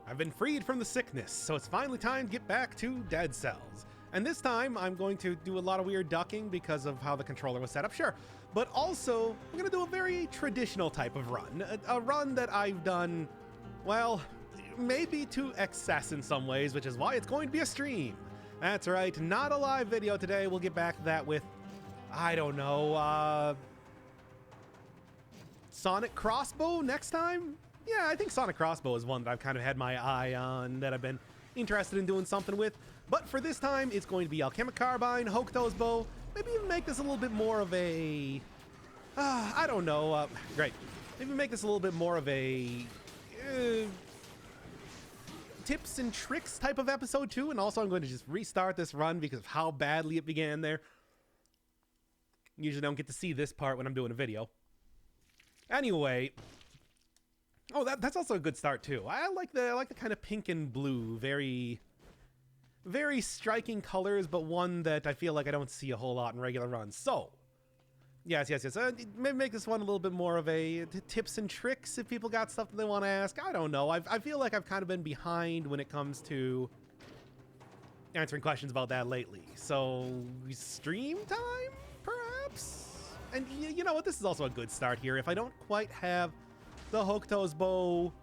I've been freed from the sickness, so it's finally time to get back to dead cells. And this time, I'm going to do a lot of weird ducking because of how the controller was set up, sure. But also, I'm going to do a very traditional type of run. A run that I've done, well, maybe to excess in some ways, which is why it's going to be a stream. That's right, not a live video today. We'll get back to that with, I don't know, Sonic Crossbow next time? Yeah, I think Sonic Crossbow is one that I've kind of had my eye on, that I've been interested in doing something with. But for this time, it's going to be Alchemic Carbine, Hokuto's Bow, maybe even make this a little bit more of a... I don't know, great. Maybe make this a little bit more of a... tips and tricks type of episode too, and also I'm going to just restart this run because of how badly it began there. Usually don't get to see this part when I'm doing a video. Anyway... Oh, that's also a good start too. I like the kind of pink and blue, very striking colors, but one that I feel like I don't see a whole lot in regular runs. So, yes. Maybe make this one a little bit more of a tips and tricks if people got stuff that they want to ask. I don't know. I feel like I've kind of been behind when it comes to answering questions about that lately. So, stream time, perhaps? And you know what? This is also a good start here. If I don't quite have the Hokuto's Bow,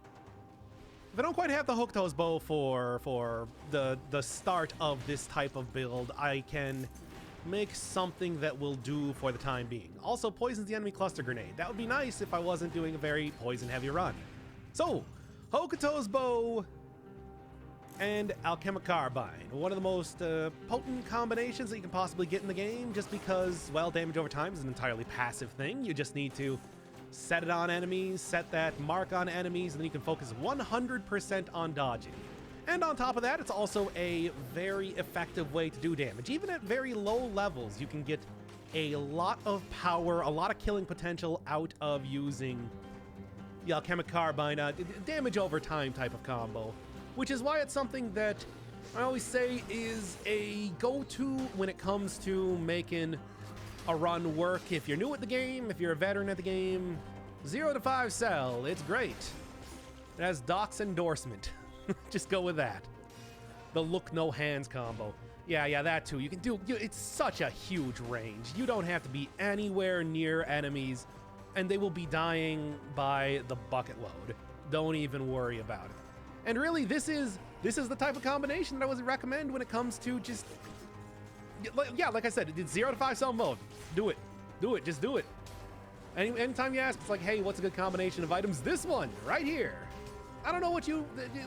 if I don't quite have the Hokuto's Bow for the start of this type of build, I can make something that will do for the time being. Also, poisons the enemy cluster grenade. That would be nice if I wasn't doing a very poison-heavy run. So, Hokuto's Bow and Alchemic Carbine. One of the most potent combinations that you can possibly get in the game, just because, well, damage over time is an entirely passive thing. You just need to set it on enemies, set that mark on enemies, and then you can focus 100% on dodging. And on top of that, it's also a very effective way to do damage. Even at very low levels, you can get a lot of power, a lot of killing potential out of using the Alchemic Carbine, damage over time type of combo. Which is why it's something that I always say is a go-to when it comes to making a run work. If you're new at the game, if you're a veteran at the game, 0 to 5 cell, it's great. It has Doc's endorsement. Just go with that. The look no hands combo. Yeah, that too. You can do, it's such a huge range. You don't have to be anywhere near enemies, and they will be dying by the bucket load. Don't even worry about it. And really, this is the type of combination that I would recommend when it comes to just... Yeah, like I said, it's 0 to 5 cell mode. Do it, just do it. Anytime you ask, it's like, hey, what's a good combination of items? This one, right here. I don't know what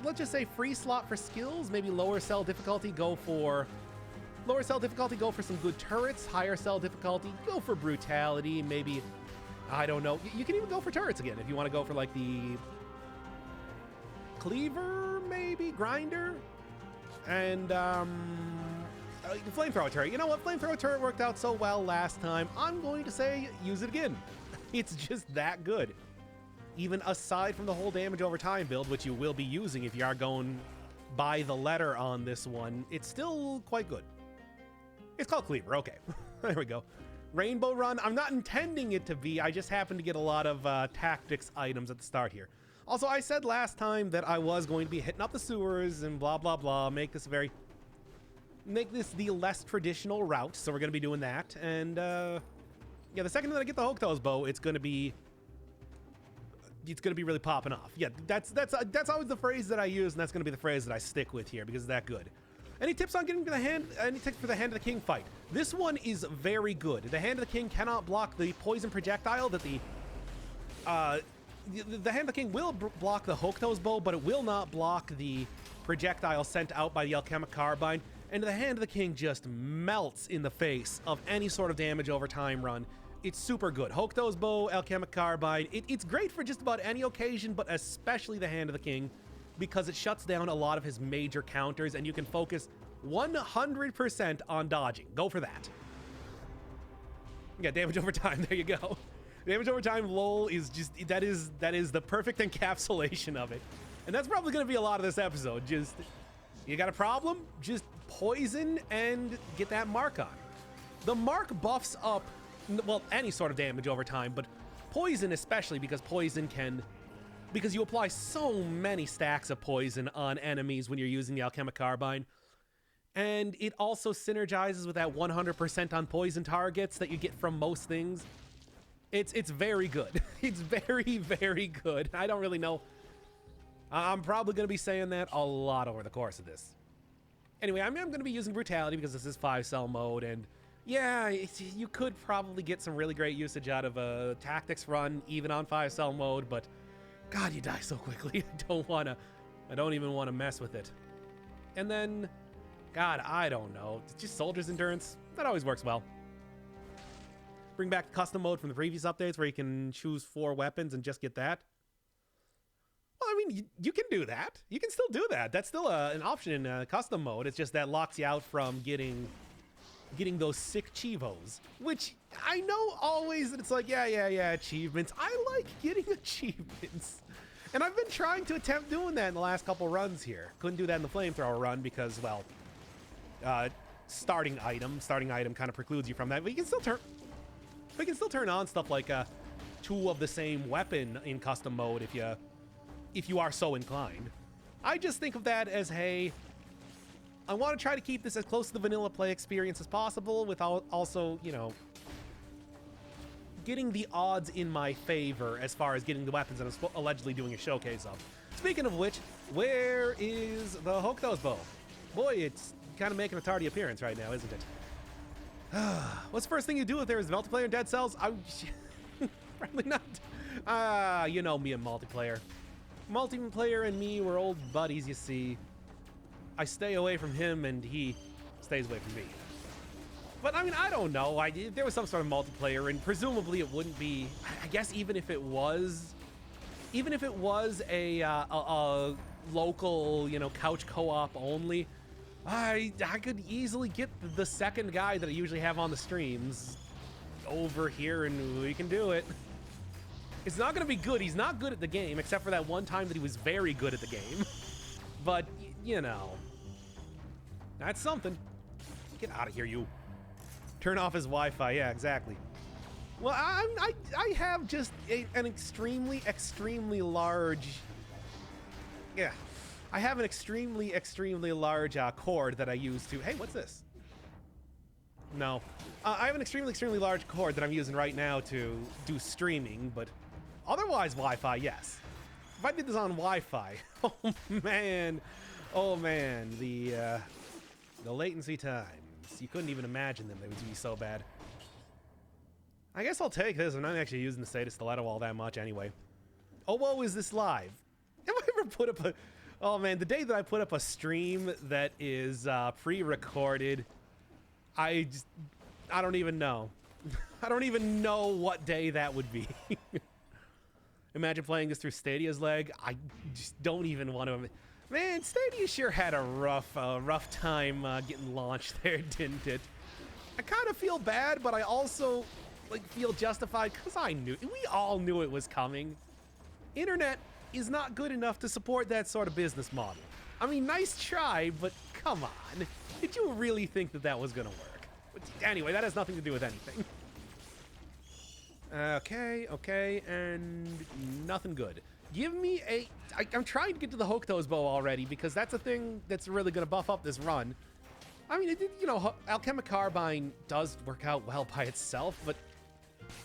let's just say free slot for skills, maybe lower cell difficulty, go for some good turrets, higher cell difficulty, go for brutality, maybe, I don't know. You can even go for turrets again if you want to go for like the cleaver, maybe, grinder, and flamethrower turret. You know what? Flamethrower turret worked out so well last time. I'm going to say use it again. It's just that good. Even aside from the whole damage over time build, which you will be using if you are going by the letter on this one, it's still quite good. It's called Cleaver. Okay, there we go. Rainbow Run. I'm not intending it to be. I just happen to get a lot of tactics items at the start here. Also, I said last time that I was going to be hitting up the sewers and blah, blah, blah, make this the less traditional route, so we're going to be doing that. And, yeah, the second that I get the Hokuto's Bow, it's going to be really popping off. Yeah, that's always the phrase that I use, and that's going to be the phrase that I stick with here, because it's that good. Any tips on getting to the hand? Any tips for the Hand of the King fight? This one is very good. The Hand of the King cannot block the poison projectile that the Hand of the King will block the Hokuto's Bow, but it will not block the projectile sent out by the Alchemic Carbine. And the Hand of the King just melts in the face of any sort of damage over time run. It's super good. Hokuto's Bow, Alchemic Carbine, it's great for just about any occasion, but especially the Hand of the King, because it shuts down a lot of his major counters, and you can focus 100% on dodging. Go for that. Yeah, damage over time, there you go. Damage over time, lol, is just, that is the perfect encapsulation of it. And that's probably going to be a lot of this episode. Just, you got a problem? Just poison and get that mark on. The mark buffs up, well, any sort of damage over time, but poison especially, because poison can because you apply so many stacks of poison on enemies when you're using the Alchemic Carbine. And it also synergizes with that 100% on poison targets that you get from most things. It's very good. It's very, very good. I don't really know. I'm probably going to be saying that a lot over the course of this. Anyway, I'm going to be using Brutality because this is 5-cell mode, and yeah, you could probably get some really great usage out of a Tactics run, even on 5-cell mode, but God, you die so quickly. I don't even want to mess with it. And then, God, I don't know. Just Soldier's Endurance. That always works well. Bring back custom mode from the previous updates where you can choose 4 weapons and just get that. Well, I mean, you can do that. You can still do that. That's still an option in custom mode. It's just that locks you out from getting those sick Chivos, which I know always that it's like, yeah, achievements. I like getting achievements. And I've been trying to attempt doing that in the last couple runs here. Couldn't do that in the flamethrower run because, well, starting item kind of precludes you from that. But you can still turn on stuff like 2 of the same weapon in custom mode if you are so inclined. I just think of that as, hey, I want to try to keep this as close to the vanilla play experience as possible without also, you know, getting the odds in my favor as far as getting the weapons that I'm allegedly doing a showcase of. Speaking of which, where is the Hokuto's bow? Boy, it's kind of making a tardy appearance right now, isn't it? What's the first thing you do if there is multiplayer in Dead Cells? Probably not. You know me and multiplayer. Multiplayer and me, we're old buddies, you see. I stay away from him and he stays away from me. But I mean, I don't know. There was some sort of multiplayer, and presumably it wouldn't be. I guess even if it was a local, you know, couch co-op only, I could easily get the second guy that I usually have on the streams over here, and we can do it. It's not going to be good. He's not good at the game, except for that one time that he was very good at the game. But, you know, that's something. Get out of here, you. Turn off his Wi-Fi. Yeah, exactly. Well, I have just an extremely large... Yeah. I have an extremely large cord that I use to... Hey, what's this? No. I have an extremely large cord that I'm using right now to do streaming, but otherwise Wi-Fi, yes. If I did this on Wi-Fi, oh man, the latency times, you couldn't even imagine them. They would be so bad. I guess I'll take this. I'm not actually using the status stiletto all that much anyway. Oh, whoa, is this live? Have I ever put up a... Oh man, the day that I put up a stream that is pre-recorded, I don't even know. I don't even know what day that would be. Imagine playing this through Stadia's leg. I just don't even want to. Man, Stadia sure had a rough time getting launched there, didn't it? I kind of feel bad, but I also feel justified because we all knew it was coming. Internet is not good enough to support that sort of business model. I mean, nice try, but come on. Did you really think that was gonna work? But anyway, that has nothing to do with anything. Okay, and nothing good. Give me I'm trying to get to the Hokuto's bow already because that's a thing that's really gonna buff up this run. I mean, you know, Alchemic Carbine does work out well by itself, but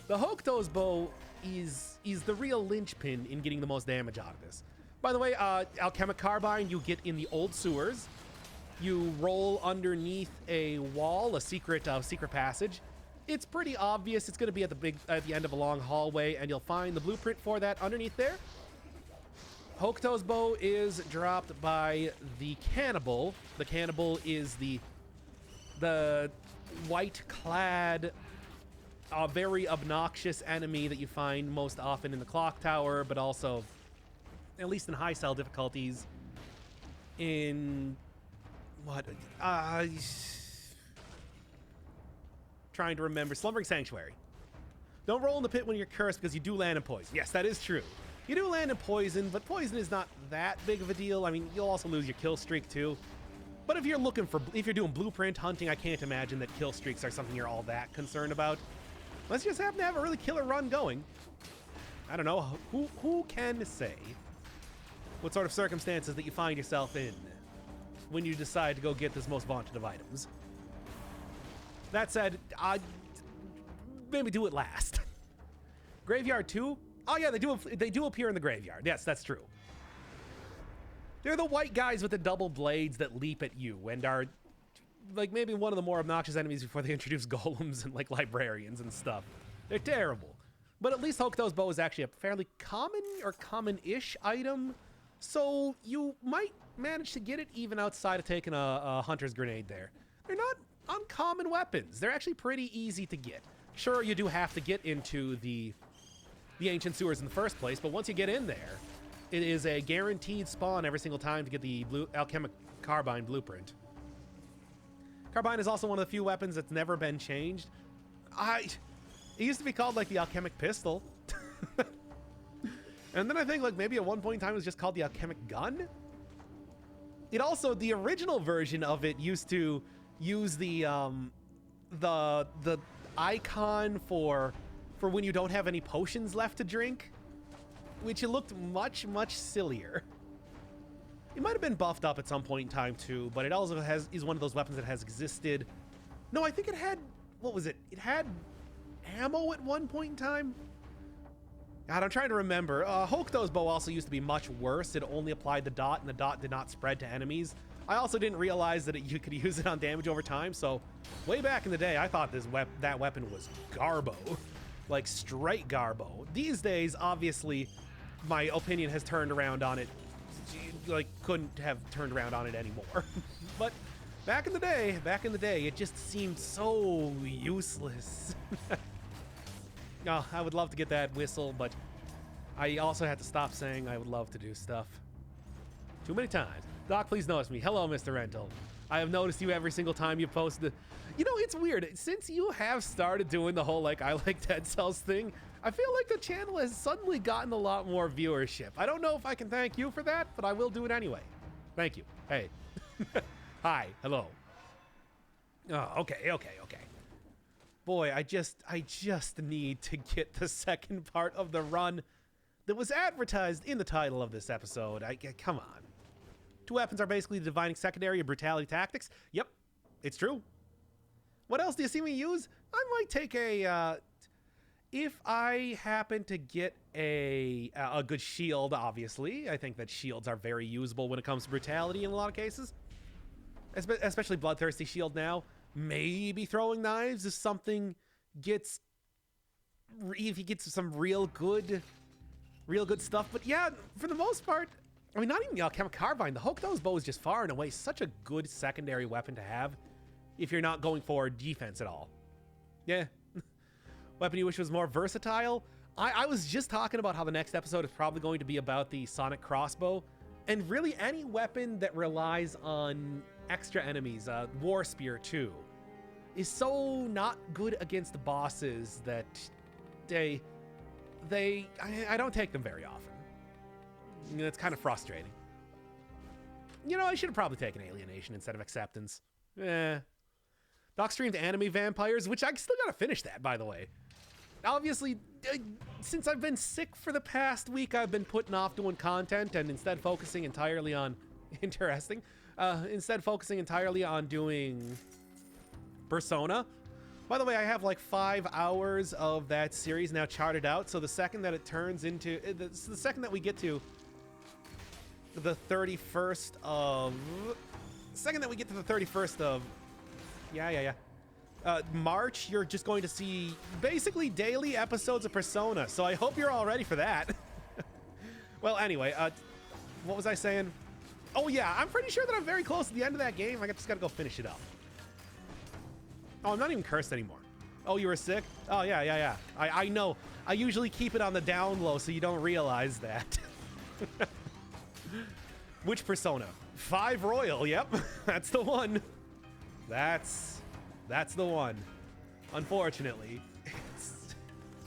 the Hokuto's bow is the real linchpin in getting the most damage out of this. By the way, Alchemic Carbine you get in the old sewers. You roll underneath a wall, a secret passage. It's pretty obvious. It's going to be at the end of a long hallway, and you'll find the blueprint for that underneath there. Hokuto's bow is dropped by the cannibal. The cannibal is the white-clad, very obnoxious enemy that you find most often in the clock tower, but also, at least in high cell difficulties, in what? Trying to remember. Slumbering Sanctuary. Don't roll in the pit when you're cursed because you do land in poison. Yes, that is true. You do land in poison, but poison is not that big of a deal. I mean, you'll also lose your kill streak too. But if you're doing blueprint hunting, I can't imagine that kill streaks are something you're all that concerned about. Unless you just happen to have a really killer run going. I don't know. Who can say what sort of circumstances that you find yourself in when you decide to go get this most vaunted of items? That said, I'd maybe do it last. Graveyard 2? Oh yeah, they do appear in the graveyard. Yes, that's true. They're the white guys with the double blades that leap at you and are like maybe one of the more obnoxious enemies before they introduce golems and like librarians and stuff. They're terrible. But at least Hokuto's bow is actually a fairly common or common-ish item, so you might manage to get it even outside of taking a hunter's grenade there. They're not uncommon weapons. They're actually pretty easy to get. Sure, you do have to get into the ancient sewers in the first place, but once you get in there, it is a guaranteed spawn every single time to get the alchemic carbine blueprint. Carbine is also one of the few weapons that's never been changed. It used to be called like the alchemic pistol. And then I think like maybe at one point in time it was just called the alchemic gun. It also, the original version of it used to use the icon for when you don't have any potions left to drink, which it looked much sillier. It might have been buffed up at some point in time too, but it also is one of those weapons that has existed. No, I think it had, what was it? It had ammo at one point in time. God, I'm trying to remember. Hokuto's bow also used to be much worse. It only applied the dot, and the dot did not spread to enemies. I also didn't realize that you could use it on damage over time, so way back in the day, I thought that weapon was garbo. Like, straight garbo. These days, obviously, my opinion has turned around on it. Like, couldn't have turned around on it anymore. But back in the day, it just seemed so useless. Oh, I would love to get that whistle, but I also had to stop saying I would love to do stuff. Too many times. Doc, please notice me. Hello, Mr. Rental. I have noticed you every single time you post the... You know, it's weird. Since you have started doing the whole, like, I like Dead Cells thing, I feel like the channel has suddenly gotten a lot more viewership. I don't know if I can thank you for that, but I will do it anyway. Thank you. Hey. Hi. Hello. Oh, okay. Boy, I just need to get the second part of the run that was advertised in the title of this episode. Come on. Two weapons are basically the Divining Secondary and Brutality Tactics. Yep, it's true. What else do you see me use? I might take if I happen to get a good shield, obviously. I think that shields are very usable when it comes to brutality in a lot of cases. Especially Bloodthirsty Shield now. Maybe throwing knives if something gets... If he gets some real good stuff. But yeah, for the most part, I mean, not even the Alchemic Carbine. The Hokuto's bow is just far and away such a good secondary weapon to have if you're not going for defense at all. Yeah. Weapon you wish was more versatile? I was just talking about how the next episode is probably going to be about the Sonic Crossbow. And really any weapon that relies on extra enemies, War Spear too, is so not good against the bosses that I don't take them very often. You know, it's kind of frustrating. You know, I should have probably taken Alienation instead of Acceptance. Doc streamed Anime Vampires, which I still gotta finish that, by the way. Obviously, since I've been sick for the past week, I've been putting off doing content and instead focusing entirely on... instead focusing entirely on doing Persona. By the way, I have like 5 hours of that series now charted out, so the second that it turns into... the second that we get to the 31st of... March, you're just going to see basically daily episodes of Persona, so I hope you're all ready for that. Well, anyway, what was I saying? Oh yeah, I'm pretty sure that I'm very close to the end of that game. I just gotta go finish it up. Oh, I'm not even cursed anymore. Oh, you were sick? Oh, yeah. I know. I usually keep it on the down low so you don't realize that. Which Persona? 5 Royal, yep. That's the one. That's the one. Unfortunately, it's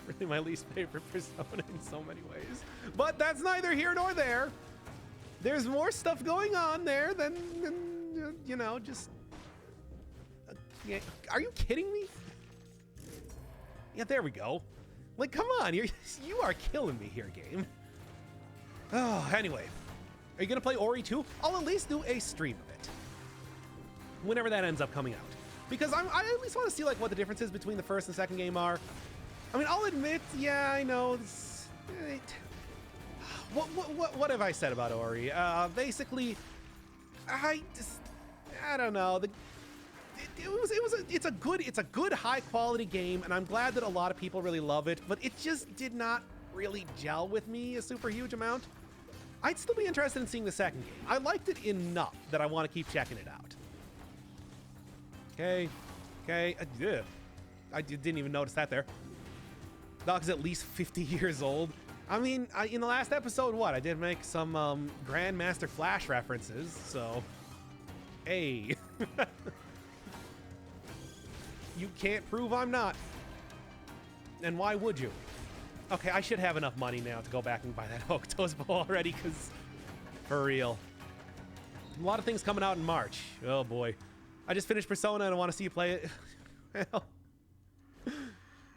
really my least favorite Persona in so many ways. But that's neither here nor there. There's more stuff going on there than you know, just... yeah. Are you kidding me? Yeah, there we go. Like, come on, you are killing me here, game. Oh, anyway. Are you going to play Ori 2? I'll at least do a stream of it. Whenever that ends up coming out. Because I at least want to see, like, what the differences between the first and second game are. I mean, I'll admit, yeah, I know. What have I said about Ori? Basically, I don't know. It's a good high quality game, and I'm glad that a lot of people really love it, but it just did not really gel with me a super huge amount. I'd still be interested in seeing the second game. I liked it enough that I want to keep checking it out. Okay. I didn't even notice that there. Dog's at least 50 years old. I mean, in the last episode, I did make some Grandmaster Flash references, so hey. You can't prove I'm not. And why would you? Okay, I should have enough money now to go back and buy that Hokuto's bow already, because for real. A lot of things coming out in March. Oh boy. I just finished Persona and I want to see you play it. Well.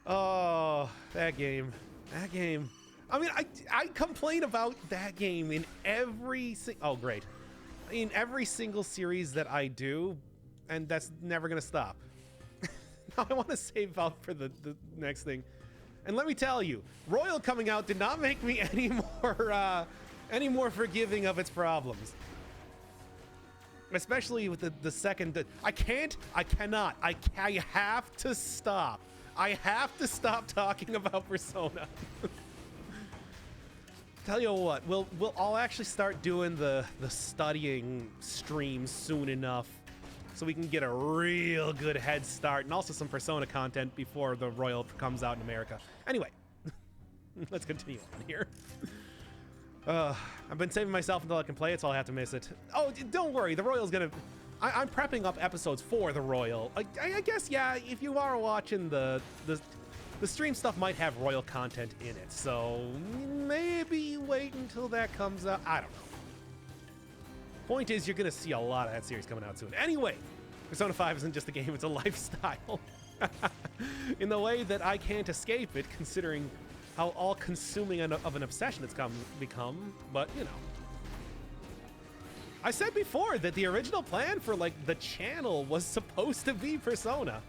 Oh, that game. That game. I mean, I complain about that game in every in every single series that I do, and that's never gonna stop. Now I want to save up for the next thing. And let me tell you, Royal coming out did not make me any more forgiving of its problems. Especially with the second. I have to stop. I have to stop talking about Persona. Tell you what, I'll actually start doing the studying streams soon enough, so we can get a real good head start, and also some Persona content before the Royal comes out in America. Anyway, let's continue on here. I've been saving myself until I can play it, so I'll have to miss it. Oh, don't worry, the Royal's gonna... I'm prepping up episodes for the Royal. I guess, yeah, if you are watching the stream stuff might have Royal content in it, so maybe wait until that comes out. I don't know. Point is, you're gonna see a lot of that series coming out soon. Anyway, Persona 5 isn't just a game, it's a lifestyle. In the way that I can't escape it, considering how all-consuming of an obsession it's become, but, you know. I said before that the original plan for, like, the channel was supposed to be Persona.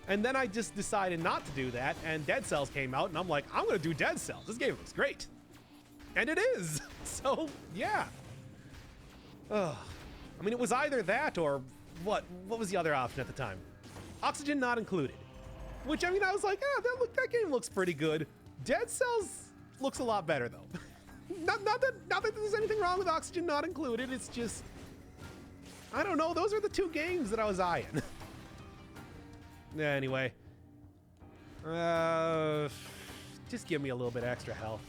And then I just decided not to do that, and Dead Cells came out, and I'm like, I'm gonna do Dead Cells. This game looks great. And it is. So, yeah. Ugh. I mean, it was either that or what was the other option at the time? Oxygen not included. Which, I mean, I was like, that game looks pretty good. Dead Cells looks a lot better, though. not that there's anything wrong with Oxygen not included. It's just, I don't know. Those are the two games that I was eyeing. Anyway. Just give me a little bit extra health.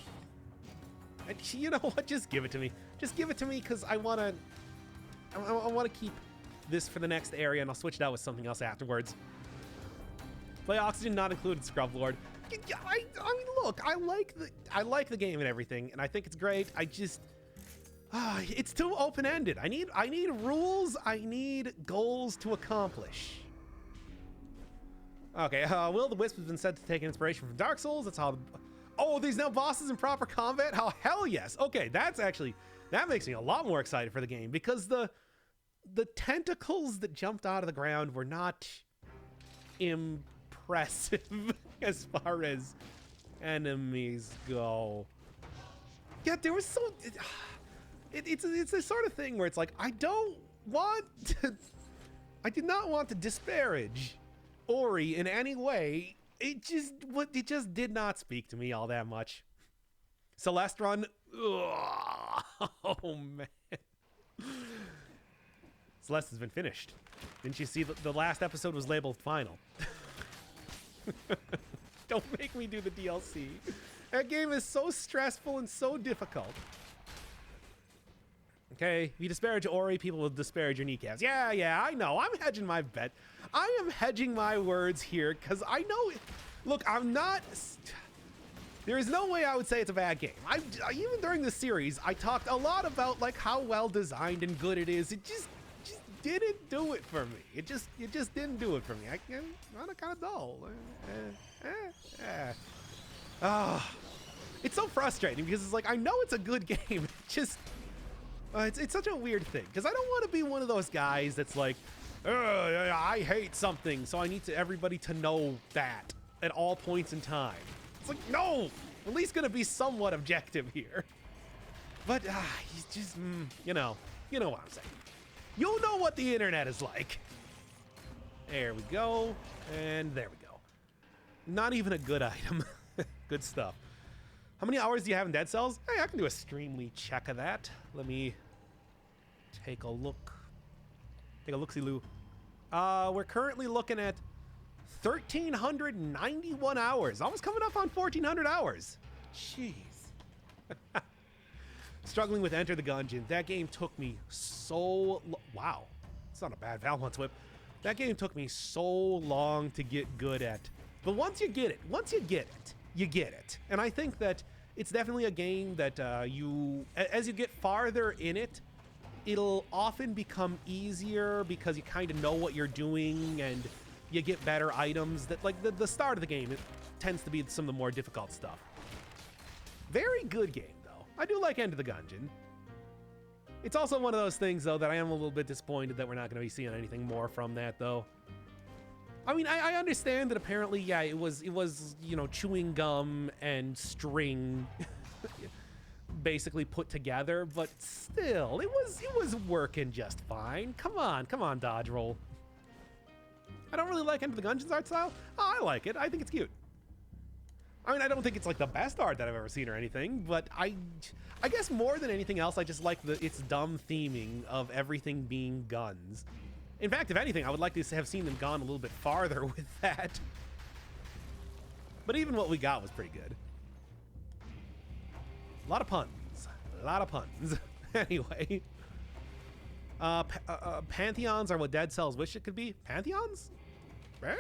And you know what? Just give it to me. Just give it to me, because I want to keep this for the next area, and I'll switch it out with something else afterwards. Play Oxygen not included, Scrub Lord. I mean, look, I like the game and everything, and I think it's great. I just, it's too open-ended. I need rules. I need goals to accomplish. Okay, Will the Wisp has been said to take inspiration from Dark Souls. That's how. Oh, these now bosses in proper combat? How hell yes. Okay, that makes me a lot more excited for the game, because the tentacles that jumped out of the ground were not impressive as far as enemies go. Yeah, there was so... It's the sort of thing where it's like, I did not want to disparage Ori in any way. It just did not speak to me all that much. Celeste Run. Ugh. Oh man. Celeste has been finished. Didn't you see the last episode was labeled final? Don't make me do the DLC. That game is so stressful and so difficult. Okay, if you disparage Ori, people will disparage your kneecaps. Yeah, I know. I'm hedging my bet. I am hedging my words here, because I know... Look, I'm not... There is no way I would say it's a bad game. Even during the series, I talked a lot about like how well designed and good it is. It just didn't do it for me. It just didn't do it for me. I'm kind of dull. Ah, it's so frustrating because it's like, I know it's a good game. Just, it's such a weird thing because I don't want to be one of those guys that's like, I hate something, so I need everybody to know that at all points in time. It's like, no, at least gonna be somewhat objective here. But he's just, you know what I'm saying. You'll know what the internet is like. There we go, and there we go. Not even a good item. Good stuff. How many hours do you have in Dead Cells? Hey, I can do a streamly check of that. Let me take a look. Take a look-see-loo. We're currently looking at 1,391 hours. Almost coming up on 1,400 hours. Jeez. Struggling with Enter the Gungeon. That game took me so... Wow. It's not a bad Valmont whip. That game took me so long to get good at. But once you get it, you get it. And I think that it's definitely a game that as you get farther in it, it'll often become easier because you kind of know what you're doing and you get better items. That like the start of the game, it tends to be some of the more difficult stuff. Very good game, though. I do like Enter the Gungeon. It's also one of those things, though, that I am a little bit disappointed that we're not going to be seeing anything more from that, though. I mean, I understand that apparently, yeah, it was, you know, chewing gum and string basically put together, but still, it was working just fine. Come on, dodge roll. I don't really like Enter the Gungeon's art style. Oh, I like it. I think it's cute. I mean, I don't think it's like the best art that I've ever seen or anything, but I guess more than anything else, I just like its dumb theming of everything being guns. In fact, if anything, I would like to have seen them gone a little bit farther with that. But even what we got was pretty good. A lot of puns. A lot of puns. Anyway. Pantheons are what Dead Cells wish it could be. Pantheons? Where?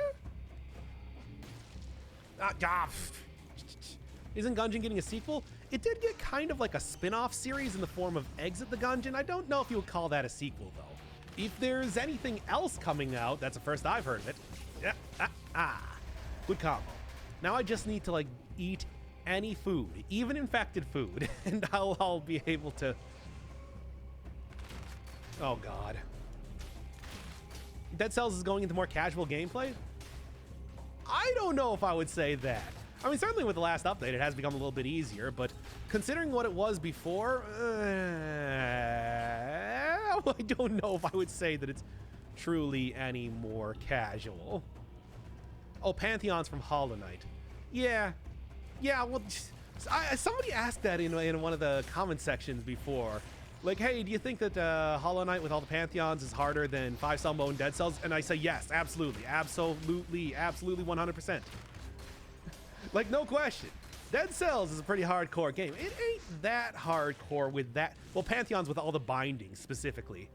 Isn't Gungeon getting a sequel? It did get kind of like a spin-off series in the form of Exit the Gungeon. I don't know if you would call that a sequel, though. If there's anything else coming out, that's the first I've heard of it. Yeah, good combo. Now I just need to, like, eat any food, even infected food, and I'll be able to... Oh, God. Dead Cells is going into more casual gameplay? I don't know if I would say that. I mean, certainly with the last update, it has become a little bit easier, but considering what it was before, I don't know if I would say that it's truly any more casual. Oh, Pantheons from Hollow Knight. Yeah, well, somebody asked that in one of the comment sections before. Like, hey, do you think that Hollow Knight with all the Pantheons is harder than 5-star mode and Dead Cells? And I say yes, absolutely, 100%. Like, no question. Dead Cells is a pretty hardcore game. It ain't that hardcore with that. Well, Pantheons with all the bindings specifically.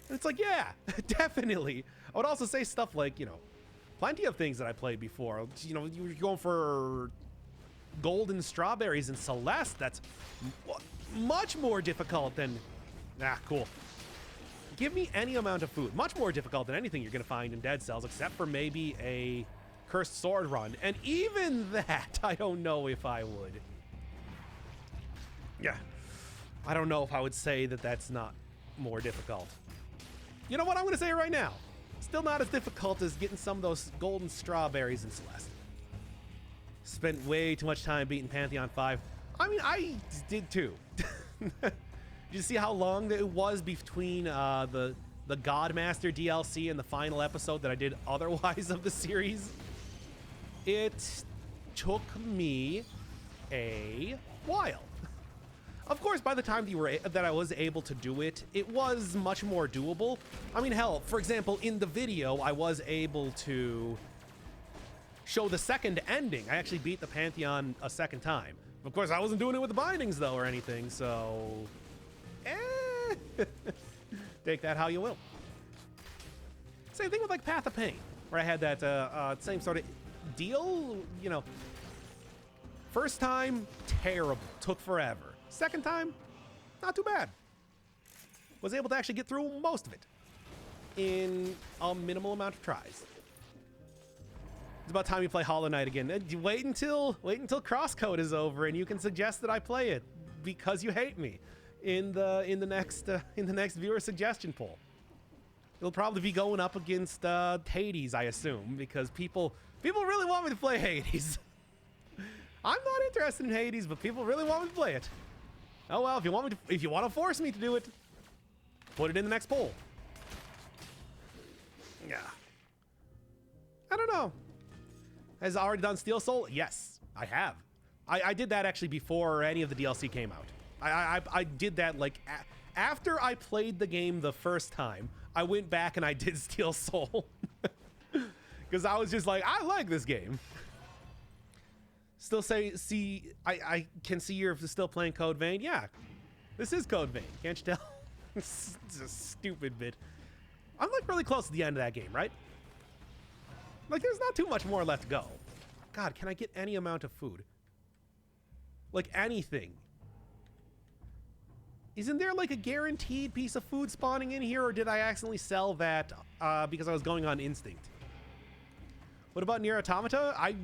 And it's like, yeah, definitely. I would also say stuff like, you know, plenty of things that I played before. You know, you're going for golden strawberries in Celeste. That's much more difficult than... cool. Give me any amount of food. Much more difficult than anything you're going to find in Dead Cells, except for maybe a Cursed Sword run. And even that, I don't know if I would. Yeah. I don't know if I would say that that's not more difficult. You know what? I'm going to say it right now. Still not as difficult as getting some of those golden strawberries in Celeste. Spent way too much time beating Pantheon 5. I mean, I did too. Did you see how long it was between the Godmaster DLC and the final episode that I did otherwise of the series? It took me a while. Of course, by the time that I was able to do it, it was much more doable. I mean, hell, for example, in the video, I was able to show the second ending. I actually beat the Pantheon a second time. Of course, I wasn't doing it with the bindings, though, or anything, so... Take that how you will. Same thing with, like, Path of Pain, where I had that same sort of deal, you know. First time, terrible. Took forever. Second time, not too bad. Was able to actually get through most of it in a minimal amount of tries. It's about time you play Hollow Knight again. Wait until Crosscode is over and you can suggest that I play it because you hate me in the next viewer suggestion poll. It'll probably be going up against Hades, I assume, because people really want me to play Hades. I'm not interested in Hades, but people really want me to play it. Oh well, if you want to force me to do it, put it in the next poll. Yeah. I don't know. Has already done Steel Soul? Yes, I have. I did that actually before any of the DLC came out. I did that like after I played the game the first time. I went back and I did Steel Soul because I was just like, I like this game. Still I can see you're still playing Code Vein. Yeah, this is Code Vein. Can't you tell? It's a stupid bit. I'm like really close to the end of that game, right? Like there's not too much more left to go. God, can I get any amount of food? Like anything. Isn't there like a guaranteed piece of food spawning in here, or did I accidentally sell that because I was going on instinct? What about Nier Automata? I've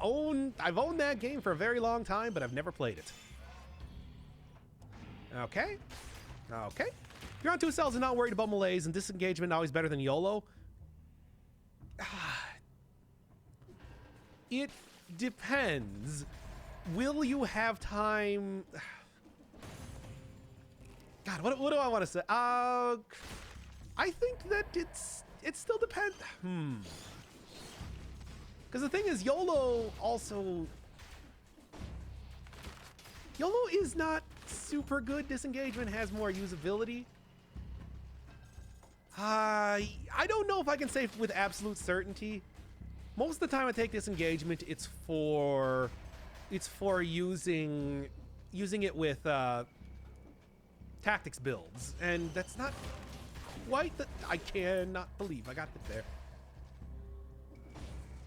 owned that game for a very long time, but I've never played it. Okay. Okay. You're on 2 cells and not worried about malaise, and disengagement always better than YOLO. It depends. Will you have time? God, what do I want to say? I think that it still depends. Because the thing is, YOLO is not super good. Disengagement has more usability. I don't know if I can say with absolute certainty. Most of the time I take disengagement, it's for using it with tactics builds, and that's not quite the. I cannot believe I got hit there.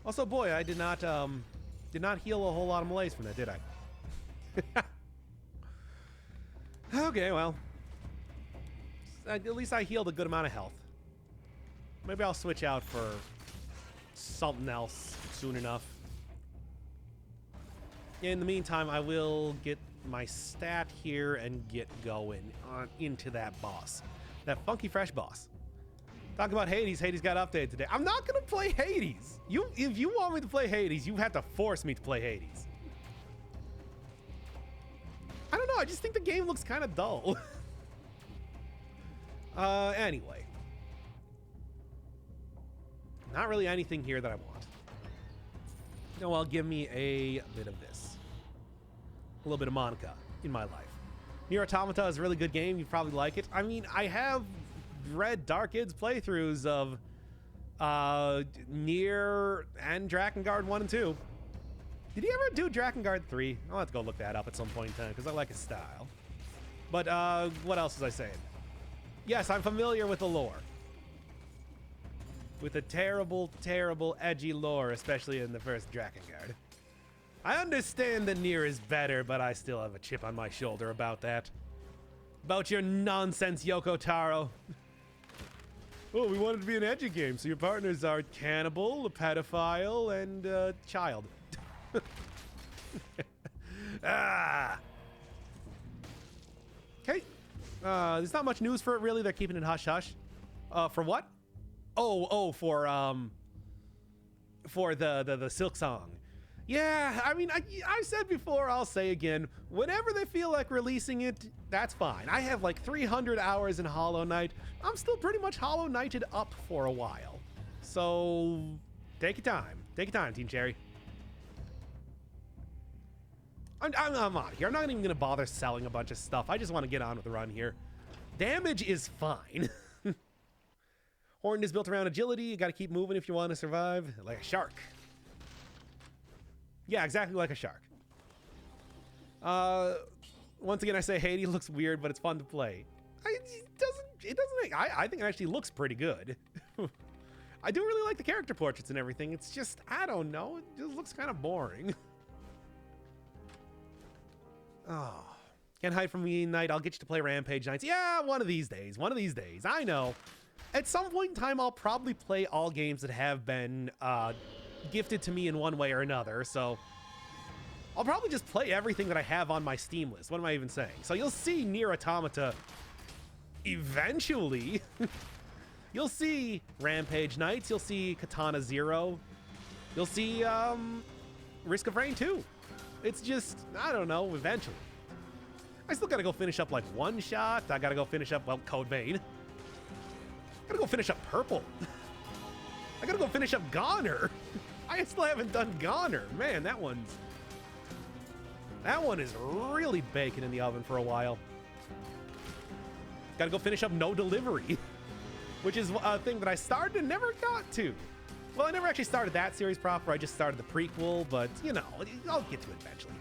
Also, boy, I did not heal a whole lot of malaise from that, did I? Okay, well, at least I healed a good amount of health. Maybe I'll switch out for something else soon enough. In the meantime, I will get my stat here and get going into that boss. That funky fresh boss. Talk about Hades. Hades got updated today. I'm not going to play Hades. If you want me to play Hades, you have to force me to play Hades. I don't know. I just think the game looks kind of dull. Anyway. Not really anything here that I want. No, well, give me a bit of this. A little bit of Monica in my life. Nier Automata is a really good game. You probably like it. I mean, I have read Dark Id's playthroughs of Nier and Drakengard 1 and 2. Did he ever do Drakengard 3? I'll have to go look that up at some point in time because I like his style. But what else was I saying? Yes, I'm familiar with the lore. With the terrible, terrible, edgy lore, especially in the first Drakengard. I understand that Nier is better, but I still have a chip on my shoulder about that. About your nonsense, Yoko Taro. Oh, we wanted to be an edgy game, so your partners are cannibal, a pedophile, and a child. Ah. Okay. There's not much news for it, really. They're keeping it hush-hush. For what? For the Silk Song. Yeah, I mean, I said before, I'll say again, whenever they feel like releasing it, that's fine. I have like 300 hours in Hollow Knight. I'm still pretty much Hollow Knighted up for a while. So, take your time. Take your time, Team Cherry. I'm out of here. I'm not even going to bother selling a bunch of stuff. I just want to get on with the run here. Damage is fine. Horton is built around agility. You got to keep moving if you want to survive. Like a shark. Yeah, exactly like a shark. Once again, I say Hades looks weird, but it's fun to play. I think it actually looks pretty good. I do really like the character portraits and everything. It's just, I don't know. It just looks kind of boring. Oh. Can't hide from me night. I'll get you to play Rampage Nights. Yeah, one of these days. One of these days. I know. At some point in time, I'll probably play all games that have been gifted to me in one way or another, so I'll probably just play everything that I have on my Steam list. What am I even saying? So you'll see Nier Automata eventually. You'll see Rampage Knights. You'll see Katana Zero. You'll see Risk of Rain 2. It's just, I don't know, eventually. I still gotta go finish up like One Shot. I gotta go finish up, well, Code Vein. I gotta go finish up Purple. I gotta go finish up Goner. I still haven't done Goner. Man, that one is really baking in the oven for a while. Gotta go finish up No Delivery, which is a thing that I started and never got to. Well, I never actually started that series proper. I just started the prequel, but, you know, I'll get to it eventually.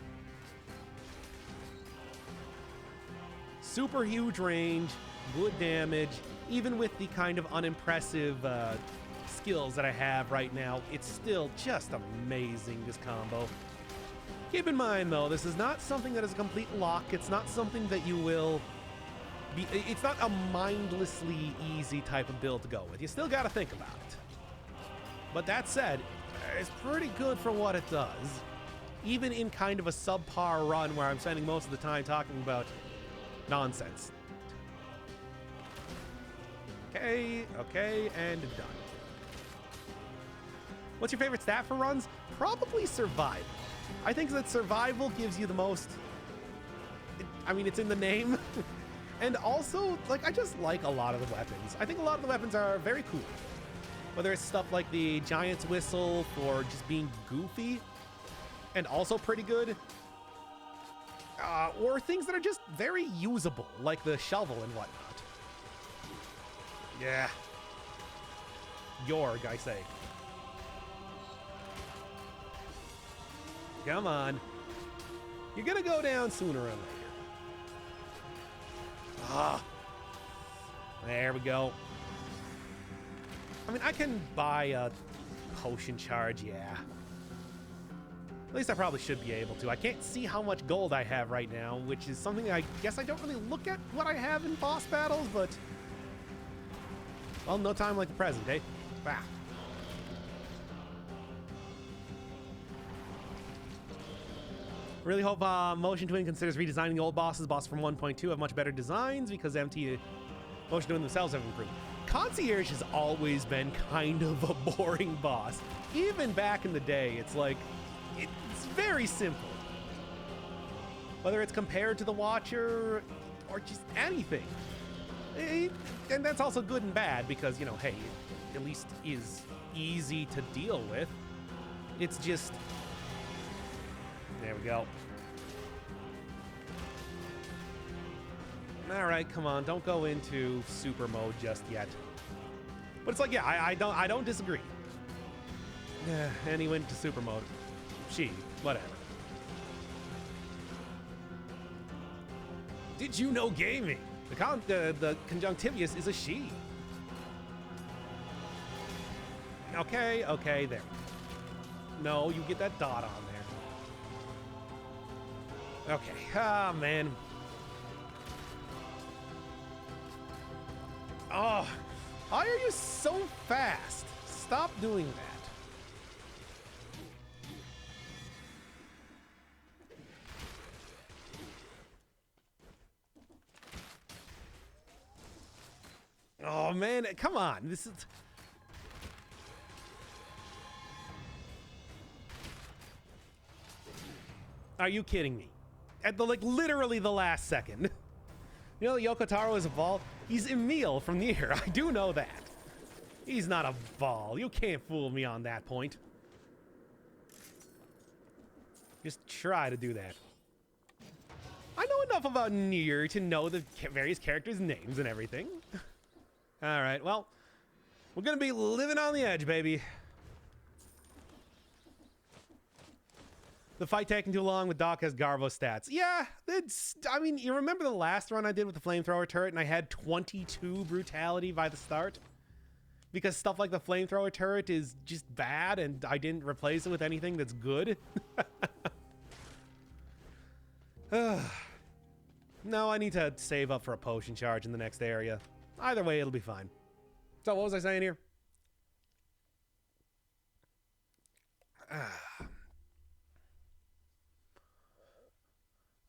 Super huge range, good damage, even with the kind of unimpressive skills that I have right now, it's still just amazing, this combo. Keep in mind, though, this is not something that is a complete lock. It's not something that you will be... It's not a mindlessly easy type of build to go with. You still got to think about it. But that said, it's pretty good for what it does. Even in kind of a subpar run where I'm spending most of the time talking about nonsense. Okay, and done. What's your favorite stat for runs? Probably survival. I think that survival gives you the most... I mean, it's in the name. And also, like, I just like a lot of the weapons. I think a lot of the weapons are very cool. Whether it's stuff like the Giant's Whistle for just being goofy and also pretty good. Or things that are just very usable, like the shovel and whatnot. Yeah. Yorg, I say. Come on. You're gonna go down sooner or later. Ah. There we go. I mean, I can buy a potion charge, yeah. At least I probably should be able to. I can't see how much gold I have right now, which is something I guess I don't really look at what I have in boss battles, but... Well, no time like the present, eh? Bah. Really hope Motion Twin considers redesigning the old bosses. Bosses from 1.2 have much better designs because MT Motion Twin themselves have improved. Concierge has always been kind of a boring boss. Even back in the day, it's like, it's very simple. Whether it's compared to the Watcher or just anything. And that's also good and bad because, you know, hey, it at least is easy to deal with. It's just... There we go. All right, come on, don't go into super mode just yet. But it's like, yeah, I don't disagree. Yeah, and he went to super mode. She, whatever. Did you know gaming? The conjunctivius is a she. Okay, there. No, you get that dot on there. Okay, ah, man. Oh, why are you so fast? Stop doing that. Oh, man, come on. This is... Are you kidding me? At the, like, literally the last second. You know, Yoko Taro is a Vol. He's Emil from Nier. I do know that. He's not a Vol. You can't fool me on that point. Just try to do that. I know enough about Nier to know the various characters' names and everything. All right, well, we're gonna be living on the edge, baby. The fight taking too long with Doc has Garbo stats. Yeah, I mean, you remember the last run I did with the flamethrower turret and I had 22 brutality by the start? Because stuff like the flamethrower turret is just bad and I didn't replace it with anything that's good. No, I need to save up for a potion charge in the next area. Either way, it'll be fine. So what was I saying here?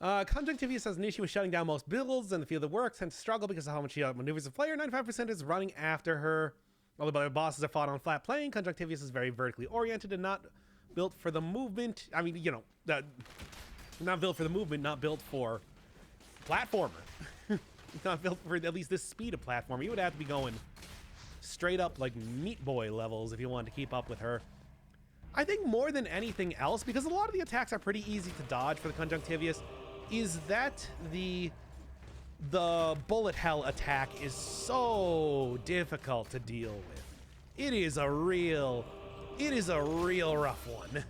Conjunctivius has an issue with shutting down most builds, and the field of work tends to struggle because of how much she outmaneuvers the player. 95% is running after her. All the other bosses are fought on flat plane. Conjunctivius is very vertically oriented and not built for the movement. I mean, you know, not built for the movement, not built for platformer. Not built for at least this speed of platformer. You would have to be going straight up like Meat Boy levels if you wanted to keep up with her. I think more than anything else, because a lot of the attacks are pretty easy to dodge for the Conjunctivius, is that the bullet hell attack is so difficult to deal with. It is a real rough one.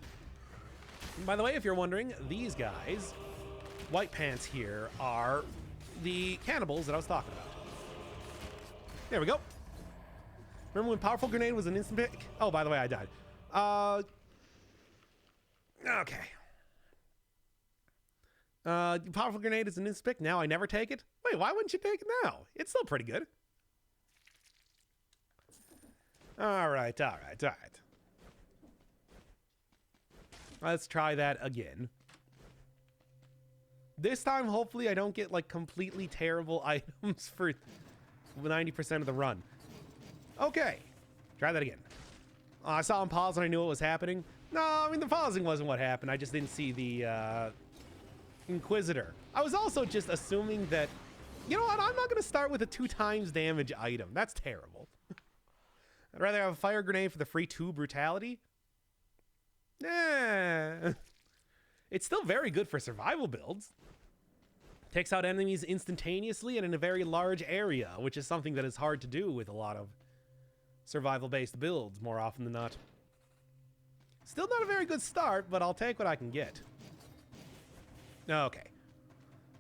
And by the way, if you're wondering, these guys, white pants here, are the cannibals that I was talking about. There we go. Remember when Powerful Grenade was an instant pick? Oh, by the way, I died. Okay. Powerful Grenade is an instant pick. Now I never take it. Wait, why wouldn't you take it now? It's still pretty good. All right. Let's try that again. This time, hopefully, I don't get like completely terrible items for 90% of the run. Okay. Try that again. I saw him pause and I knew what was happening. No, I mean, the pausing wasn't what happened. I just didn't see the Inquisitor. I was also just assuming that, you know what, I'm not going to start with a 2 times damage item. That's terrible. I'd rather have a fire grenade for the free 2 brutality. It's still very good for survival builds. Takes out enemies instantaneously and in a very large area, which is something that is hard to do with a lot of survival-based builds more often than not. Still not a very good start, but I'll take what I can get. Okay.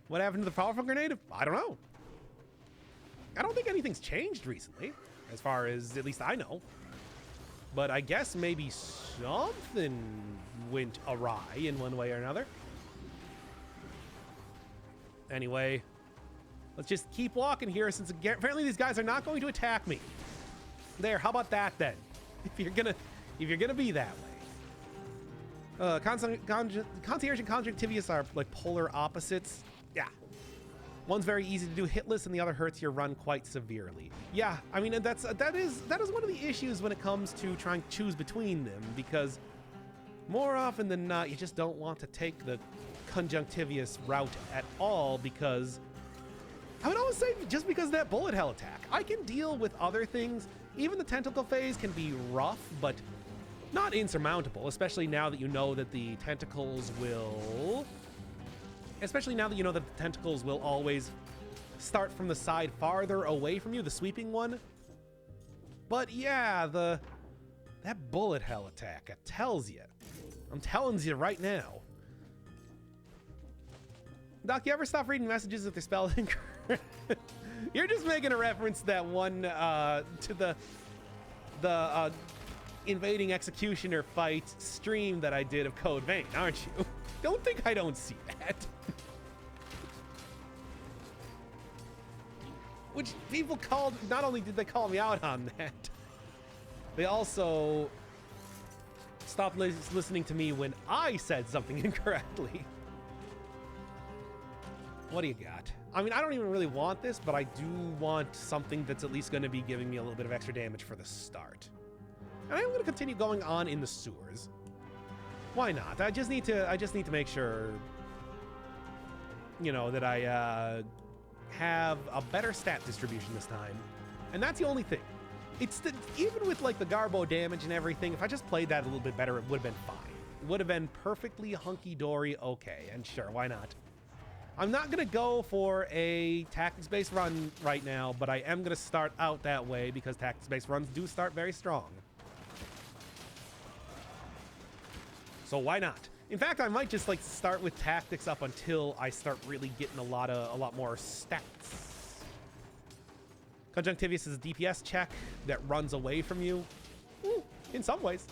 What happened to the powerful grenade? I don't know. I don't think anything's changed recently, as far as at least I know. But I guess maybe something went awry in one way or another. Anyway, let's just keep walking here since apparently these guys are not going to attack me. There, how about that then? If you're gonna be that way. Concierge and Conjunctivius are like polar opposites. Yeah. One's very easy to do hitless and the other hurts your run quite severely. Yeah, I mean, that is one of the issues when it comes to trying to choose between them, because more often than not, you just don't want to take the Conjunctivius route at all, because I would always say just because of that bullet hell attack. I can deal with other things. Even the tentacle phase can be rough, but not insurmountable, especially now that you know that the tentacles will... Especially now that you know that the tentacles will always start from the side farther away from you, the sweeping one. But yeah, that bullet hell attack, it tells you. I'm telling you right now. Doc, you ever stop reading messages if they're spelled incorrect? You're just making a reference to that one, to the invading executioner fight stream that I did of Code Vein, aren't you? Don't think I don't see that. Which people called, not only did they call me out on that, they also stopped listening to me when I said something incorrectly. What do you got? I mean, I don't even really want this, but I do want something that's at least going to be giving me a little bit of extra damage for the start. And I'm going to continue going on in the sewers. Why not? I just need to make sure, you know, that I have a better stat distribution this time. And that's the only thing. It's the, even with like the Garbo damage and everything, if I just played that a little bit better, it would have been fine. It would have been perfectly hunky-dory okay, and sure, why not? I'm not going to go for a tactics-based run right now, but I am going to start out that way because tactics-based runs do start very strong. So why not? In fact, I might just like start with tactics up until I start really getting a lot more stats. Conjunctivius is a DPS check that runs away from you. In some ways.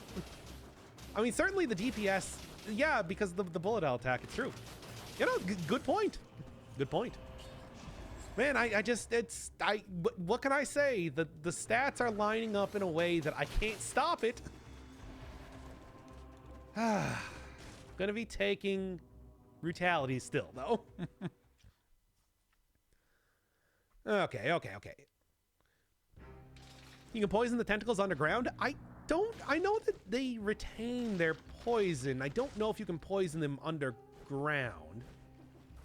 I mean, certainly the DPS, yeah, because the bullet hell attack, it's true. You know, good point. Good point. Man, what can I say? The stats are lining up in a way that I can't stop it. Gonna be taking brutality still, though. Okay. You can poison the tentacles underground. I know that they retain their poison. I don't know if you can poison them underground.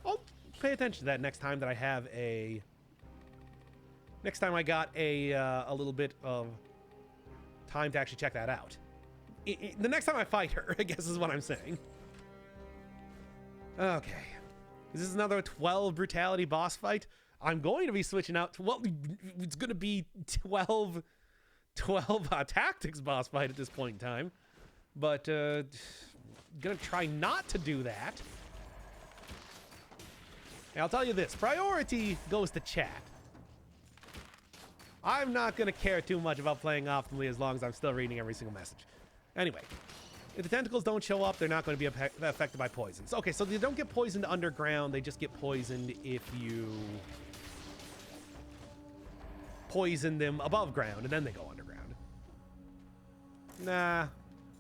I'll pay attention to that next time that I have a... Next time I got a little bit of time to actually check that out. The next time I fight her, I guess is what I'm saying. Okay. Is this another 12 brutality boss fight? I'm going to be switching out to, well, it's going to be 12 tactics boss fight at this point in time. But, gonna try not to do that. And I'll tell you this, priority goes to chat. I'm not gonna care too much about playing optimally as long as I'm still reading every single message. Anyway, if the tentacles don't show up, they're not going to be affected by poisons. Okay, so they don't get poisoned underground, they just get poisoned if you poison them above ground, and then they go underground. Nah, I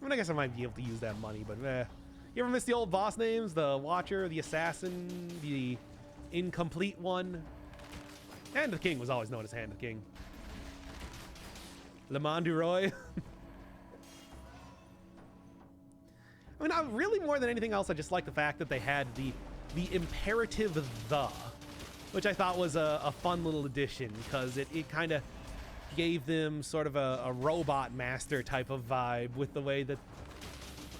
mean, I guess I might be able to use that money, but You ever miss the old boss names? The Watcher, the Assassin, the Incomplete One? Hand of the King was always known as Hand of the King. Le Monde du Roy. I mean, really more than anything else, I just like the fact that they had the imperative the, which I thought was a fun little addition, because it kind of gave them sort of a robot master type of vibe with the way that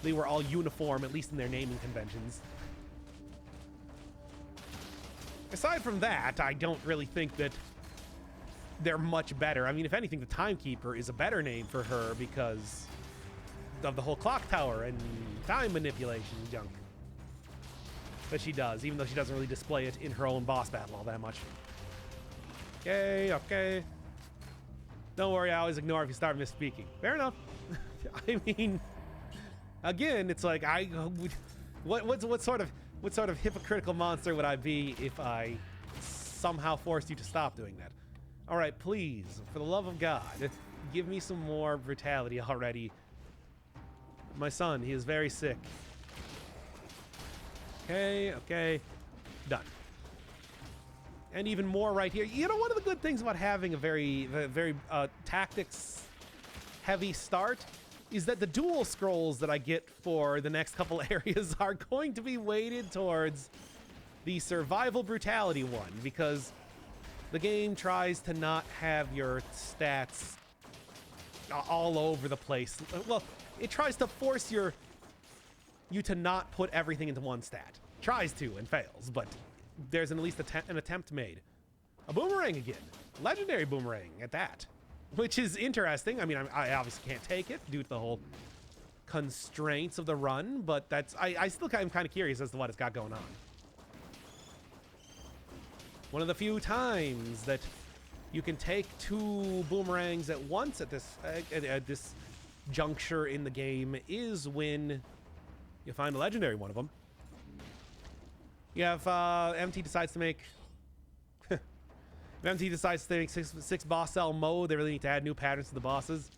they were all uniform, at least in their naming conventions. Aside from that, I don't really think that they're much better. I mean, if anything, the Timekeeper is a better name for her because of the whole clock tower and time manipulation junk that she does, even though she doesn't really display it in her own boss battle all that much. Okay. Don't worry, I always ignore if you start misspeaking. Fair enough. I mean, again, it's like what sort of hypocritical monster would I be if I somehow forced you to stop doing that? All right, please, for the love of God, give me some more brutality already. My son, he is very sick. Okay. Done. And even more right here. You know, one of the good things about having a very tactics heavy start is that the dual scrolls that I get for the next couple areas are going to be weighted towards the survival brutality one, because the game tries to not have your stats all over the place. Well, it tries to force you to not put everything into one stat. Tries to and fails, but there's at least an attempt made. A boomerang again. Legendary boomerang at that. Which is interesting. I mean, I obviously can't take it due to the whole constraints of the run, but I still am kind of curious as to what it's got going on. One of the few times that you can take two boomerangs at once at this juncture in the game is when you find a legendary one of them. Yeah, if MT decides to make six boss cell mode, they really need to add new patterns to the bosses.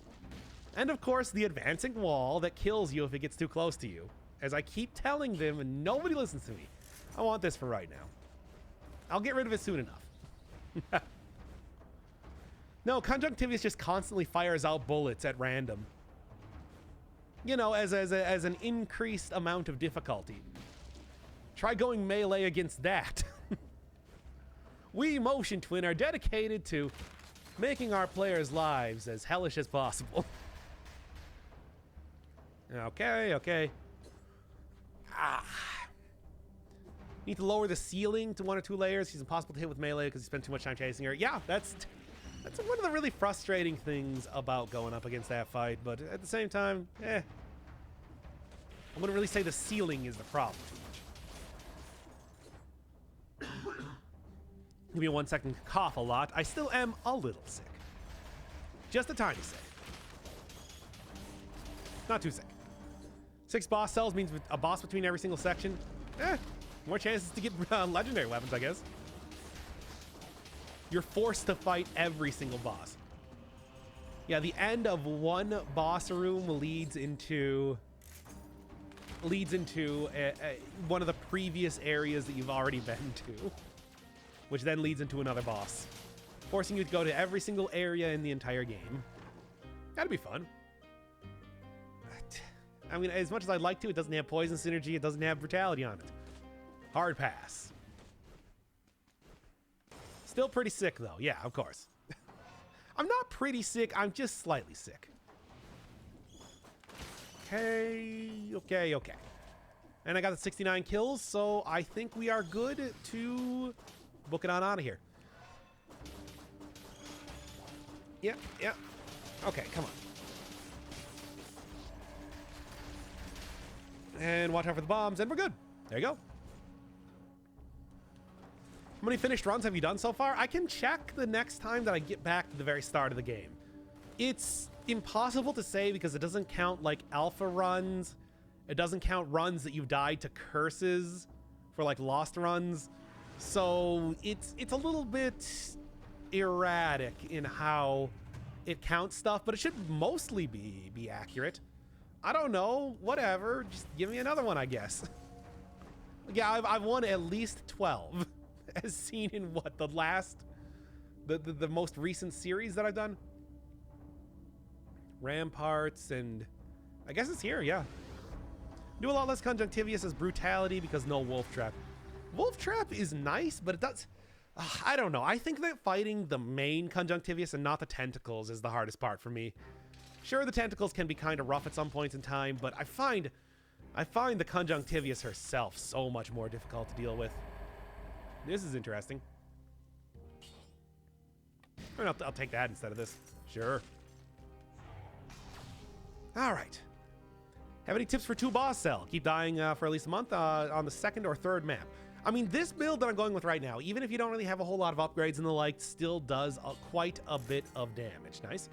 And of course, the advancing wall that kills you if it gets too close to you. As I keep telling them and nobody listens to me. I want this for right now. I'll get rid of it soon enough. No, Conjunctivius just constantly fires out bullets at random. You know, as an increased amount of difficulty. Try going melee against that. We, Motion Twin, are dedicated to making our players' lives as hellish as possible. Okay. Need to lower the ceiling to 1 or 2 layers. She's impossible to hit with melee because you spend too much time chasing her. Yeah, that's one of the really frustrating things about going up against that fight, but at the same time, I wouldn't really say the ceiling is the problem too much. Give me 1 second to cough a lot. I still am a little sick. Just a tiny sick. Not too sick. 6 boss cells means a boss between every single section. More chances to get legendary weapons, I guess. You're forced to fight every single boss. Yeah, the end of one boss room leads into leads into one of the previous areas that you've already been to, which then leads into another boss, forcing you to go to every single area in the entire game. That'd be fun. I mean, as much as I'd like to, it doesn't have poison synergy, it doesn't have brutality on it. Hard pass. Still pretty sick, though. Yeah, of course. I'm not pretty sick, I'm just slightly sick. Okay. And I got the 69 kills, so I think we are good to book it on out of here. Yeah. Okay, come on. And watch out for the bombs, and we're good. There you go. How many finished runs have you done so far? I can check the next time that I get back to the very start of the game. It's impossible to say because it doesn't count like alpha runs. It doesn't count runs that you've died to curses for like lost runs. So it's a little bit erratic in how it counts stuff, but it should mostly be accurate. I don't know, whatever. Just give me another one, I guess. Yeah, I've won at least 12, as seen in what, the most recent series that I've done? Ramparts, and I guess it's here, yeah. Do a lot less conjunctivious as brutality because no wolf trap. Wolf trap is nice, but it does... I don't know. I think that fighting the main conjunctivious and not the tentacles is the hardest part for me. Sure, the tentacles can be kind of rough at some points in time, but I find the conjunctivious herself so much more difficult to deal with. This is interesting. I mean, I'll take that instead of this. Sure. All right. Have any tips for 2 boss cell? Keep dying for at least a month on the 2nd or 3rd map. I mean, this build that I'm going with right now, even if you don't really have a whole lot of upgrades and the like, still does quite a bit of damage. Nice.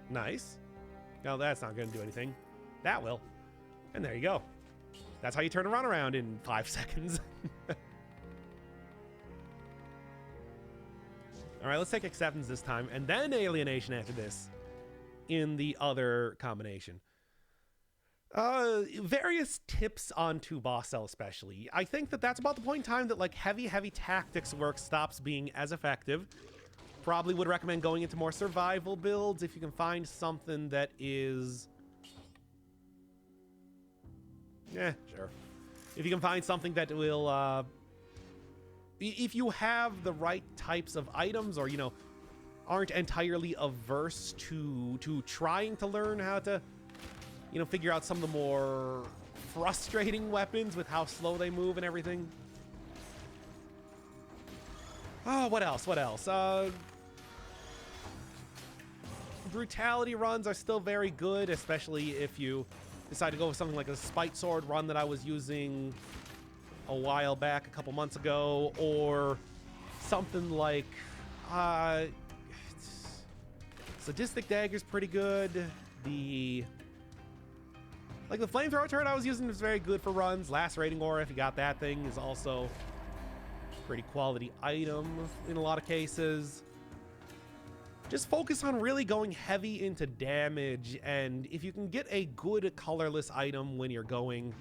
Nice. No, that's not going to do anything. That will. And there you go. That's how you turn a run around in 5 seconds. All right, let's take acceptance this time, and then alienation after this in the other combination. Various tips on 2 boss cell especially. I think that's about the point in time that like heavy tactics work stops being as effective. Probably would recommend going into more survival builds if you can find something that is... Yeah, sure. If you can find something that will, if you have the right types of items or, you know, aren't entirely averse to trying to learn how to, you know, figure out some of the more frustrating weapons with how slow they move and everything. Oh, what else? Brutality runs are still very good, especially if you decide to go with something like a Spite Sword run that I was using a while back, a couple months ago, or something like Sadistic Dagger's pretty good. The Flamethrower turret I was using was very good for runs. Lacerating Aura, if you got that thing, is also pretty quality item in a lot of cases. Just focus on really going heavy into damage, and if you can get a good colorless item when you're going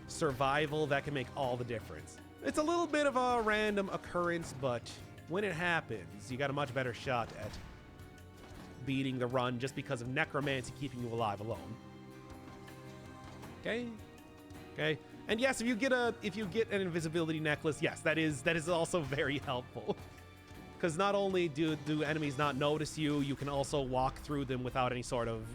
survival, that can make all the difference. It's a little bit of a random occurrence, but when it happens, you got a much better shot at beating the run just because of necromancy keeping you alive alone. Okay. And yes, if you get an invisibility necklace, yes, that is also very helpful. Because not only do enemies not notice you, you can also walk through them without any sort of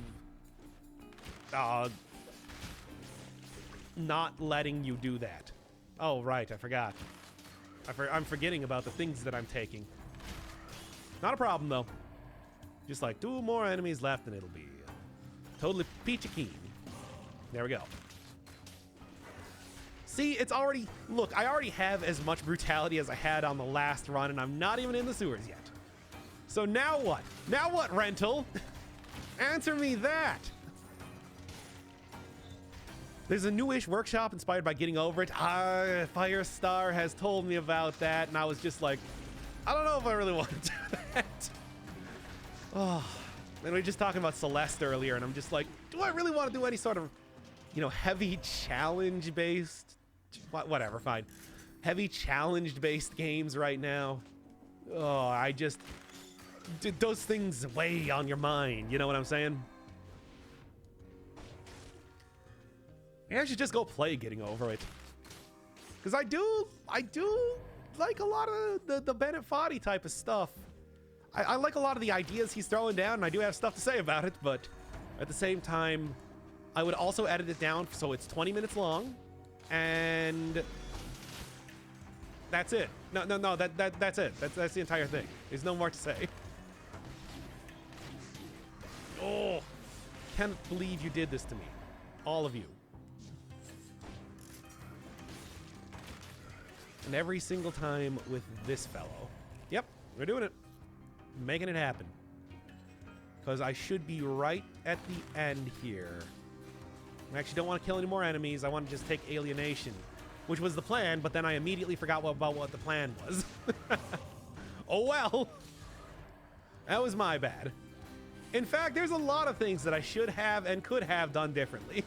not letting you do that. Oh, right, I forgot. I'm forgetting about the things that I'm taking. Not a problem, though. Just like 2 more enemies left, and it'll be totally peachy keen. There we go. See, it's already... Look, I already have as much brutality as I had on the last run, and I'm not even in the sewers yet. So now what? Now what, Rental? Answer me that! There's a newish workshop inspired by Getting Over It. Firestar has told me about that, and I was just like, I don't know if I really want to do that. Oh, and we were just talking about Celeste earlier, and I'm just like, do I really want to do any sort of you know, heavy challenge based, whatever, fine. Heavy challenge based games right now. Oh, I just, those things weigh on your mind. You know what I'm saying? Maybe I should just go play Getting Over It. Because I do like a lot of the Bennett Foddy type of stuff. I like a lot of the ideas he's throwing down, and I do have stuff to say about it, but at the same time, I would also edit it down so it's 20 minutes long, and that's it. No, that's it. That's the entire thing. There's no more to say. Oh, can't believe you did this to me. All of you. And every single time with this fellow. Yep, we're doing it. Making it happen. Because I should be right at the end here. I actually don't want to kill any more enemies. I want to just take alienation, which was the plan, but then I immediately forgot about what the plan was. Oh well. That was my bad. In fact, there's a lot of things that I should have and could have done differently.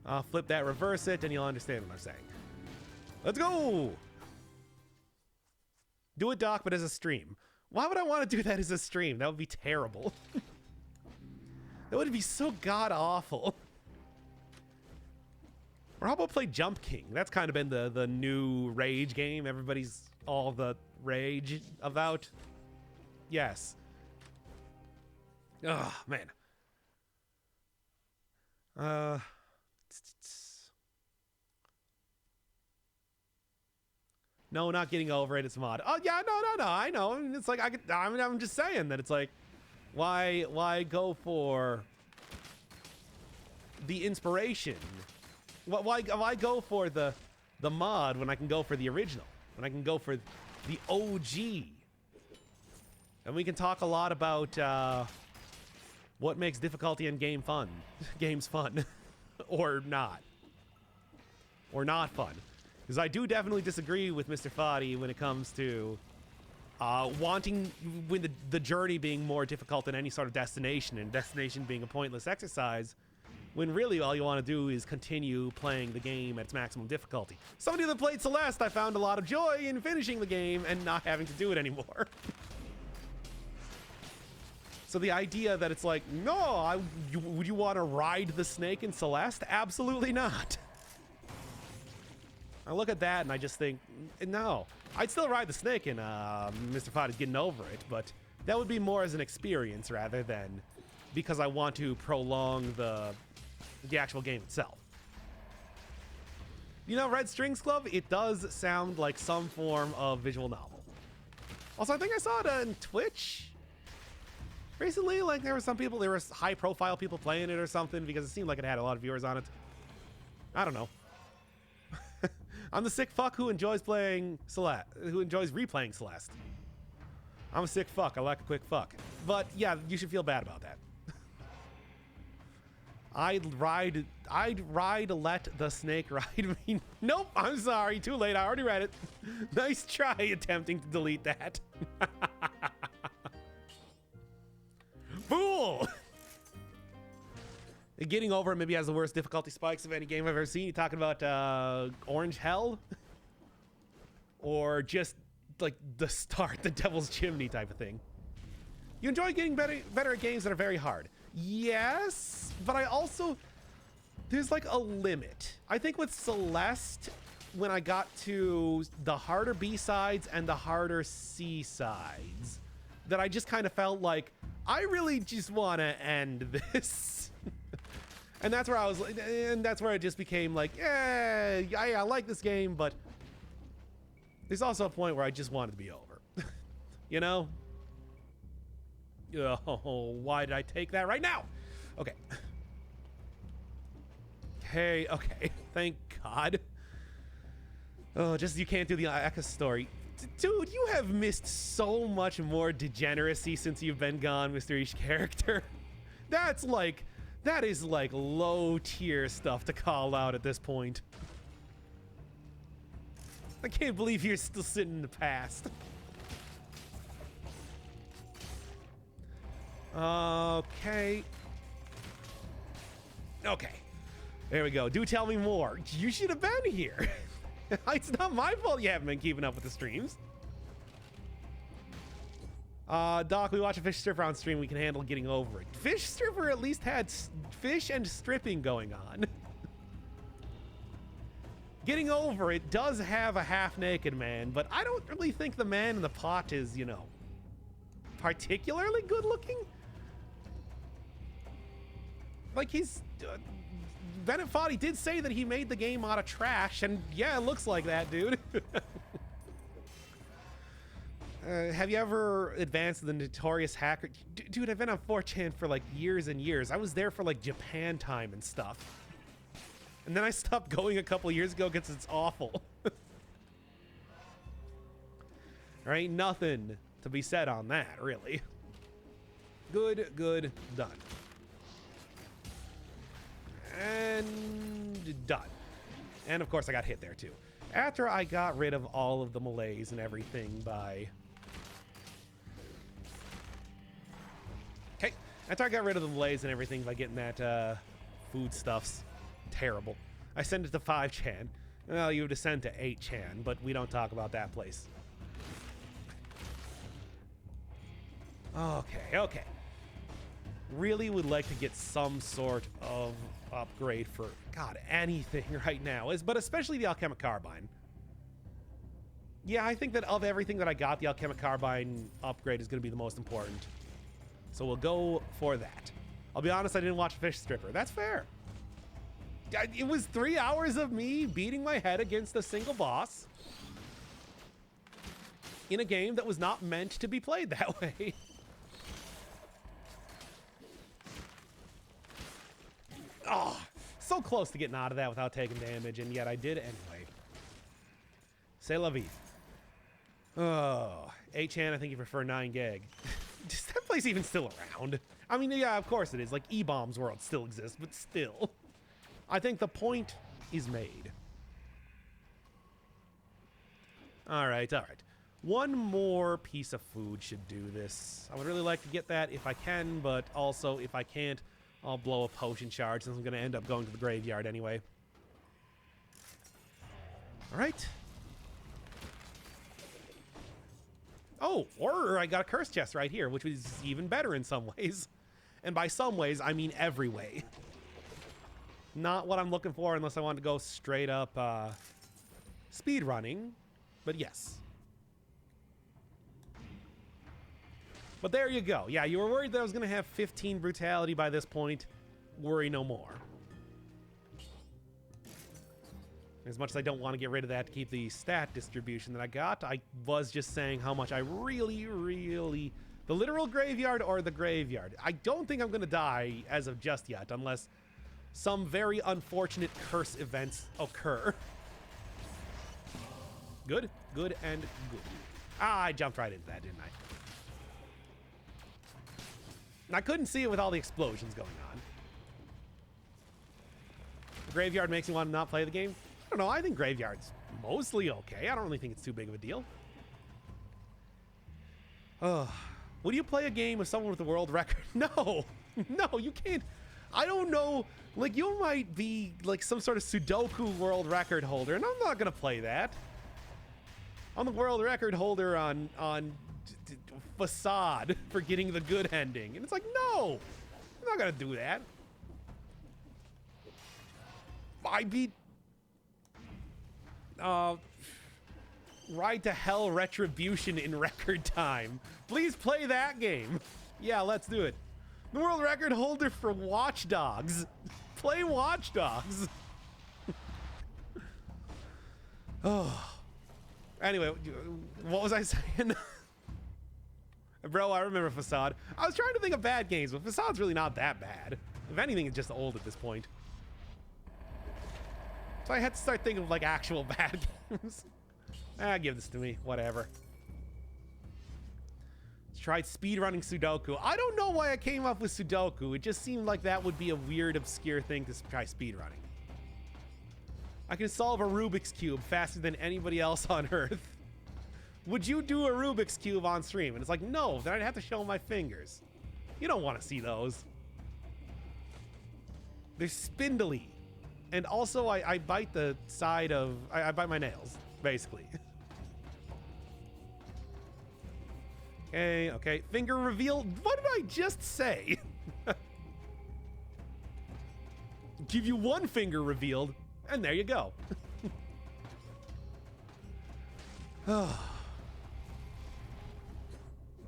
I'll flip that, reverse it, and you'll understand what I'm saying. Let's go! Do it, Doc, but as a stream. Why would I want to do that as a stream? That would be terrible. That would be so god-awful. Or how about play Jump King? That's kind of been the new rage game. Everybody's all the rage about. Yes. Oh, man. No, not Getting Over It. It's mod. Oh yeah, no. I know. I mean, it's like I'm just saying that it's like, why go for the inspiration? Why go for the mod when I can go for the original? When I can go for the OG? And we can talk a lot about what makes difficulty in games fun, or not fun. Because I do definitely disagree with Mr. Foddy when it comes to wanting the journey being more difficult than any sort of destination, and destination being a pointless exercise, when really all you want to do is continue playing the game at its maximum difficulty. Somebody that played Celeste, I found a lot of joy in finishing the game and not having to do it anymore. So the idea that it's like, no, would you want to ride the snake in Celeste? Absolutely not. I look at that and I just think, no. I'd still ride the snake in Mr. Foddy's Getting Over It, but that would be more as an experience rather than because I want to prolong the actual game itself. You know, Red Strings Club, it does sound like some form of visual novel. Also, I think I saw it on Twitch recently. Like, there were high-profile people playing it or something because it seemed like it had a lot of viewers on it. I don't know. I'm the sick fuck who enjoys replaying Celeste. I'm a sick fuck. I like a quick fuck. But yeah, you should feel bad about that. I'd let the snake ride me. Nope, I'm sorry. Too late. I already read it. Nice try attempting to delete that. Fool! Getting Over It maybe has the worst difficulty spikes of any game I've ever seen. You talking about Orange Hell? Or just like the start, the Devil's Chimney type of thing? You enjoy getting better at games that are very hard. Yes, but I also, there's like a limit. I think with Celeste, when I got to the harder B-sides and the harder C-sides, that I just kind of felt like, I really just want to end this. And that's where it just became like, yeah, I like this game, but there's also a point where I just want it to be over. You know? Oh, why did I take that right now? Okay. Hey, okay. Thank God. Oh, just you can't do the Eka story. Dude, you have missed so much more degeneracy since you've been gone, Mr. Each Character. That is like low tier stuff to call out at this point. I can't believe you're still sitting in the past. Okay. Okay. There we go. Do tell me more. You should have been here. It's not my fault you haven't been keeping up with the streams. Doc, we watch a fish stripper on stream. We can handle getting over it. Fish stripper at least had fish and stripping going on. Getting over it does have a half-naked man, but I don't really think the man in the pot is, you know, particularly good-looking. Like, he's... Bennett Foddy did say that he made the game out of trash, and yeah, it looks like that, dude. Have you ever advanced the notorious hacker? Dude, I've been on 4chan for like years and years. I was there for like Japan time and stuff. And then I stopped going a couple years ago because it's awful. There ain't nothing to be said on that, really. Good, done. And done. And of course I got hit there too. After I got rid of all of the melees and everything by... Okay. After I got rid of the melees and everything by getting that foodstuffs. Terrible. I sent it to 5chan. Well, you would have sent to 8chan, but we don't talk about that place. Okay. Really would like to get some sort of upgrade for, God, anything right now, but especially the Alchemic Carbine. Yeah, I think that of everything that I got, the Alchemic Carbine upgrade is going to be the most important. So we'll go for that. I'll be honest, I didn't watch Fish Stripper. That's fair. It was 3 hours of me beating my head against a single boss in a game that was not meant to be played that way. Oh, so close to getting out of that without taking damage, and yet I did anyway. C'est la vie. Oh, 8chan, I think you prefer 9gag. Is that place even still around? I mean, yeah, of course it is. Like, E-Bombs World still exists, but still. I think the point is made. All right. One more piece of food should do this. I would really like to get that if I can, but also if I can't, I'll blow a potion shard since I'm going to end up going to the graveyard anyway. All right. Oh, or I got a curse chest right here, which was even better in some ways. And by some ways, I mean every way. Not what I'm looking for unless I want to go straight up speed running, but yes. But there you go. Yeah, you were worried that I was going to have 15 brutality by this point. Worry no more. As much as I don't want to get rid of that to keep the stat distribution that I got, I was just saying how much I really... The literal graveyard or the graveyard? I don't think I'm going to die as of just yet, unless some very unfortunate curse events occur. Good, and good. Ah, I jumped right into that, didn't I? I couldn't see it with all the explosions going on. The graveyard makes me want to not play the game. I don't know, I think graveyard's mostly okay. I don't really think it's too big of a deal. Would you play a game with someone with a world record? No, you can't. I don't know, like, you might be like some sort of Sudoku world record holder, and I'm not gonna play that. I'm the world record holder on Facade for getting the good ending, and it's like, no, I'm not gonna do that. I beat Ride to Hell Retribution in record time. Please play that game. Yeah, let's do it. The world record holder for Watch Dogs. Play Watch Dogs. Oh. Anyway, what was I saying? Bro, I remember Facade. I was trying to think of bad games, but Facade's really not that bad. If anything, it's just old at this point. So I had to start thinking of like actual bad games. Give this to me. Whatever. Let's try speedrunning Sudoku. I don't know why I came up with Sudoku. It just seemed like that would be a weird, obscure thing to try speedrunning. I can solve a Rubik's Cube faster than anybody else on Earth. Would you do a Rubik's Cube on stream? And it's like, no, then I'd have to show my fingers. You don't want to see those. They're spindly. And also, I bite the side of... I bite my nails, basically. Okay. Finger reveal. What did I just say? Give you one finger revealed, and there you go.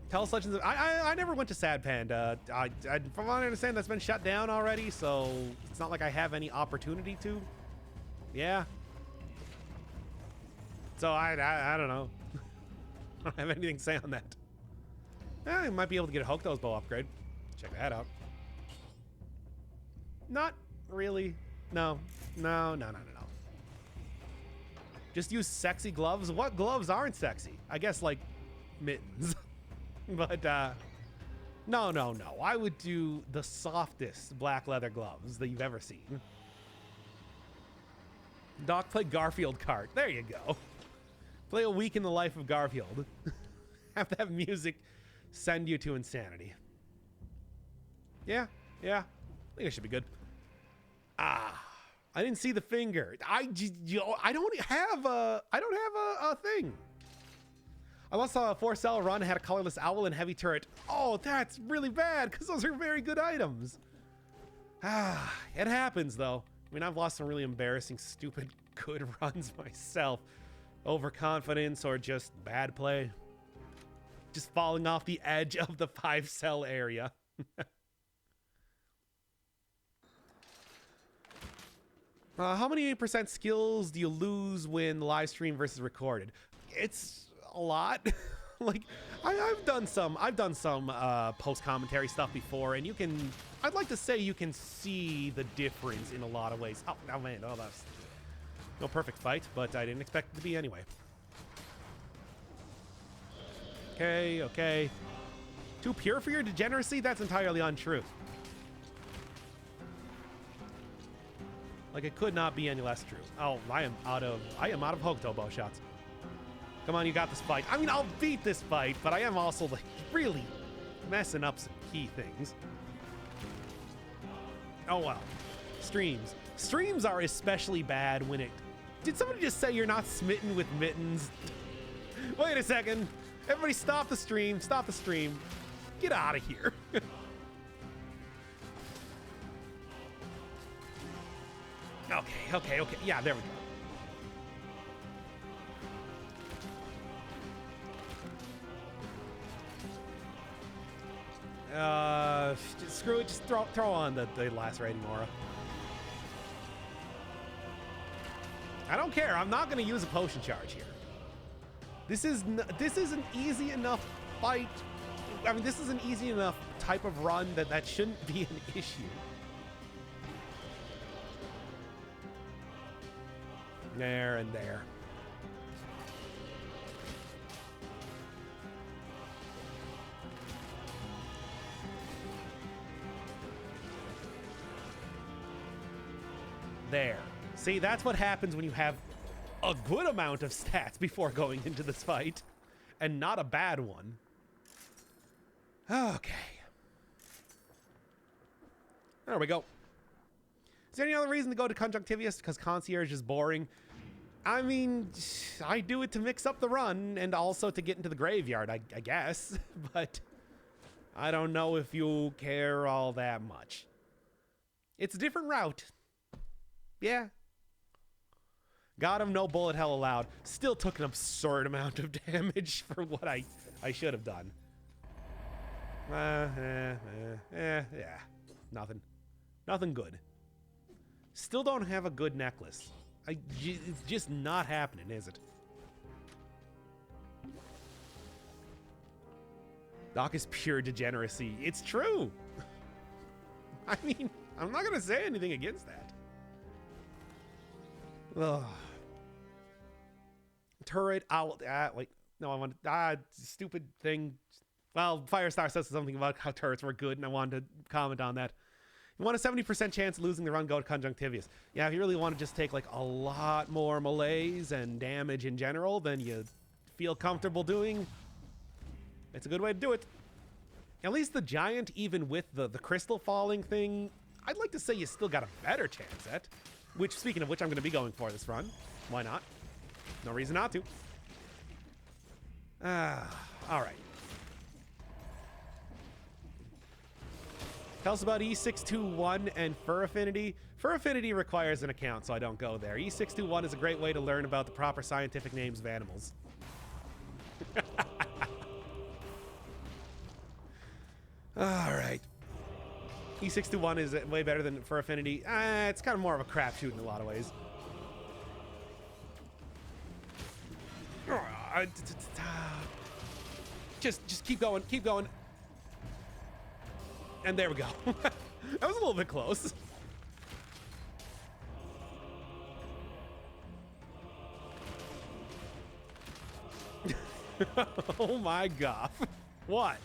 Tell us Legends of... I never went to Sad Panda. From what I understand, that's been shut down already, so it's not like I have any opportunity to. Yeah. So I don't know. I don't have anything to say on that. I might be able to get a Hokuto's bow upgrade. Check that out. Not really. No. Just use sexy gloves. What gloves aren't sexy? I guess like mittens. But no. I would do the softest black leather gloves that you've ever seen. Doc, play Garfield Kart. There you go. Play a week in the life of Garfield. Have that music send you to insanity. Yeah. I think I should be good. I didn't see the finger. I don't have a thing. I once saw a 4-cell run, had a colorless owl and heavy turret. Oh, that's really bad because those are very good items. It happens though. I mean, I've lost some really embarrassing, stupid, good runs myself. Overconfidence or just bad play. Just falling off the edge of the 5-cell area. How many % skills do you lose when live stream versus recorded? It's a lot. Like I've done some post commentary stuff before, and I'd like to say you can see the difference in a lot of ways. Oh man, that's no perfect fight, but I didn't expect it to be anyway. Okay. Too pure for your degeneracy? That's entirely untrue. Like, it could not be any less true. Oh, I am out of Hokuto bow shots. Come on, you got this fight. I mean, I'll beat this fight, but I am also, like, really messing up some key things. Oh, well. Streams. Streams are especially bad when it... Did somebody just say you're not smitten with mittens? Wait a second. Everybody stop the stream. Stop the stream. Get out of here. Okay. Yeah, there we go. Screw it. Just throw on the lacerating aura. I don't care. I'm not going to use a potion charge here. This is an easy enough fight. I mean, this is an easy enough type of run that shouldn't be an issue. There and there. There. See, that's what happens when you have a good amount of stats before going into this fight, and not a bad one. Okay. There we go. Is there any other reason to go to Conjunctivius? Because Concierge is boring. I mean, I do it to mix up the run and also to get into the graveyard, I guess. But I don't know if you care all that much. It's a different route. Yeah. Got him, no bullet hell allowed. Still took an absurd amount of damage for what I should have done. Yeah. Nothing good. Still don't have a good necklace. It's just not happening, is it? Doc is pure degeneracy. It's true. I mean, I'm not gonna say anything against that. Ugh. Turret owl. Wait. No, I want stupid thing. Well, Firestar says something about how turrets were good, and I wanted to comment on that. You want a 70% chance of losing the run, go to Conjunctivius. Yeah, if you really want to just take like a lot more melees and damage in general than you feel comfortable doing, it's a good way to do it. At least the giant, even with the crystal falling thing, I'd like to say you still got a better chance at. Which, speaking of which, I'm going to be going for this run. Why not? No reason not to. All right. Tell us about E621 and Fur Affinity. Fur Affinity requires an account, so I don't go there. E621 is a great way to learn about the proper scientific names of animals. All right. E621 is way better than Fur Affinity. It's kind of more of a crapshoot in a lot of ways. Just keep going, keep going. And there we go. That was a little bit close. Oh my god. What?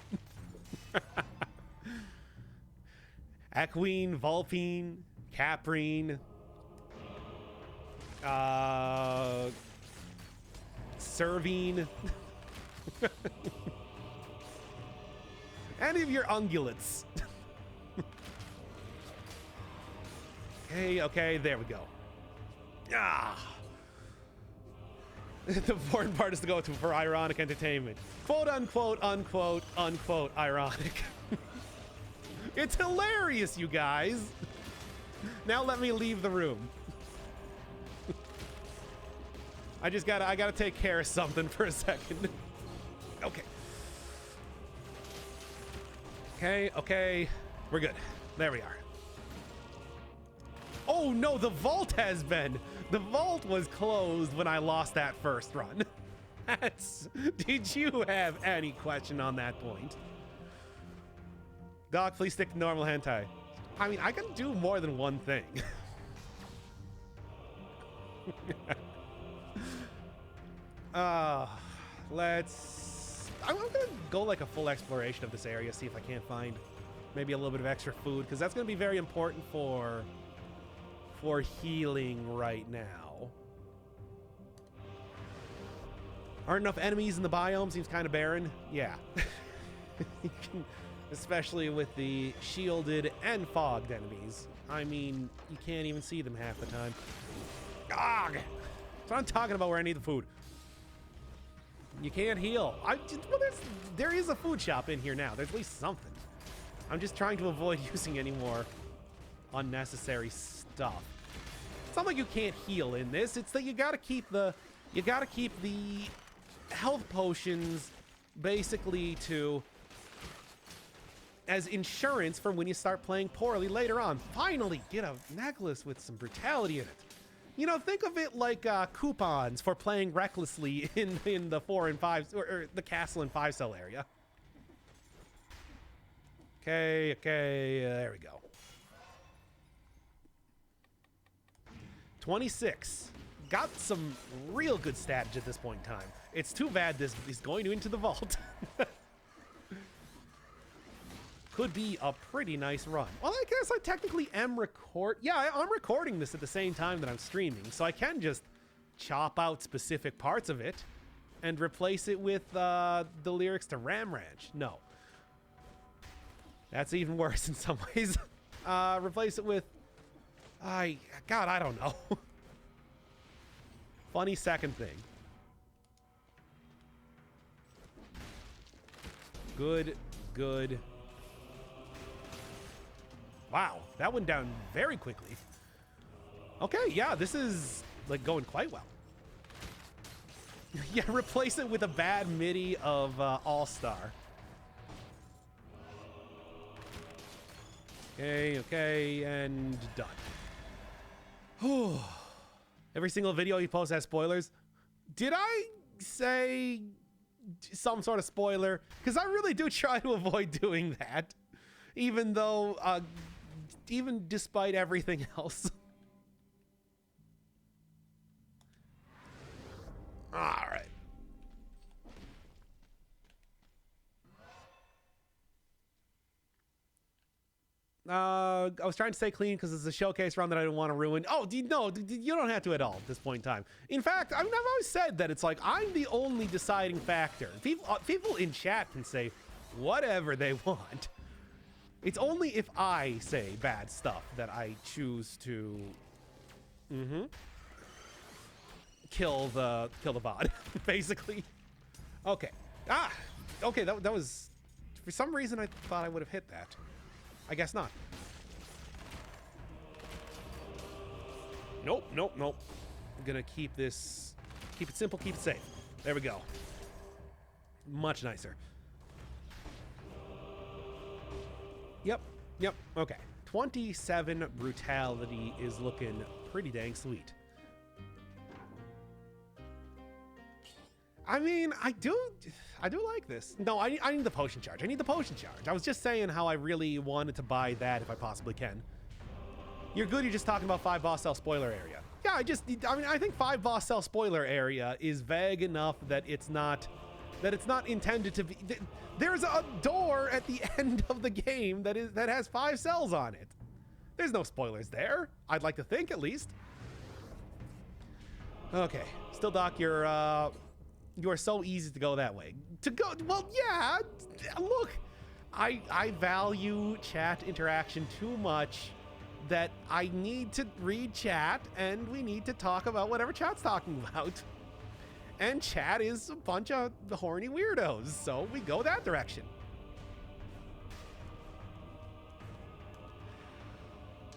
Equine, Vulpine, Caprine, Cervine. Any of your ungulates. Okay, there we go. Ah. The important part is to go to for ironic entertainment. Quote unquote, unquote, unquote, ironic. It's hilarious, you guys. Now let me leave the room. I gotta take care of something for a second. Okay. We're good. There we are. Oh no, the vault has been. The vault was closed when I lost that first run. Did you have any question on that point? Doc, please stick to normal hentai. I mean, I can do more than one thing. I'm gonna go like a full exploration of this area, see if I can't find maybe a little bit of extra food, because that's gonna be very important for healing right now. Aren't enough enemies in the biome? Seems kind of barren. Yeah. Especially with the shielded and fogged enemies. I mean, you can't even see them half the time. Ah! That's what I'm talking about, where I need the food. You can't heal. There is a food shop in here now. There's at least something. I'm just trying to avoid using any more unnecessary stuff. It's not like you can't heal in this. It's that you gotta keep the health potions basically as insurance for when you start playing poorly later on. Finally, get a necklace with some brutality in it. You know, think of it like coupons for playing recklessly in the 4 and 5 or the castle and 5-cell area. Okay, there we go. 26. Got some real good stats at this point in time. It's too bad this is going into the vault. Could be a pretty nice run. Well, I guess I technically am I'm recording this at the same time that I'm streaming, so I can just chop out specific parts of it and replace it with the lyrics to Ram Ranch. No. That's even worse in some ways. Replace it with... God, I don't know. Funny second thing. Good. Wow, that went down very quickly. Okay, yeah, this is like going quite well. Yeah, replace it with a bad MIDI of All-Star. Okay, and done. Every single video you post has spoilers. Did I say some sort of spoiler? Because I really do try to avoid doing that, even though, even despite everything else. All right. I was trying to stay clean because it's a showcase run that I didn't want to ruin. Oh, no, you don't have to at all at this point in time. In fact, I've always said that it's like I'm the only deciding factor. People in chat can say whatever they want. It's only if I say bad stuff that I choose to kill the bot, basically. Okay. Okay, that was... For some reason, I thought I would have hit that. I guess not. Nope. I'm gonna keep this... Keep it simple, keep it safe. There we go. Much nicer. Yep, okay. 27 brutality is looking pretty dang sweet. I mean, I do like this. No, I need the potion charge. I need the potion charge. I was just saying how I really wanted to buy that if I possibly can. You're good, you're just talking about 5 boss cell spoiler area. Yeah, I think 5 boss cell spoiler area is vague enough that it's not intended to be. There's a door at the end of the game that has 5 cells on it. There's no spoilers there. I'd like to think, at least. Okay, still, Doc, you are so easy to go that way. Well, yeah. Look, I value chat interaction too much that I need to read chat, and we need to talk about whatever chat's talking about. And chat is a bunch of horny weirdos, so we go that direction.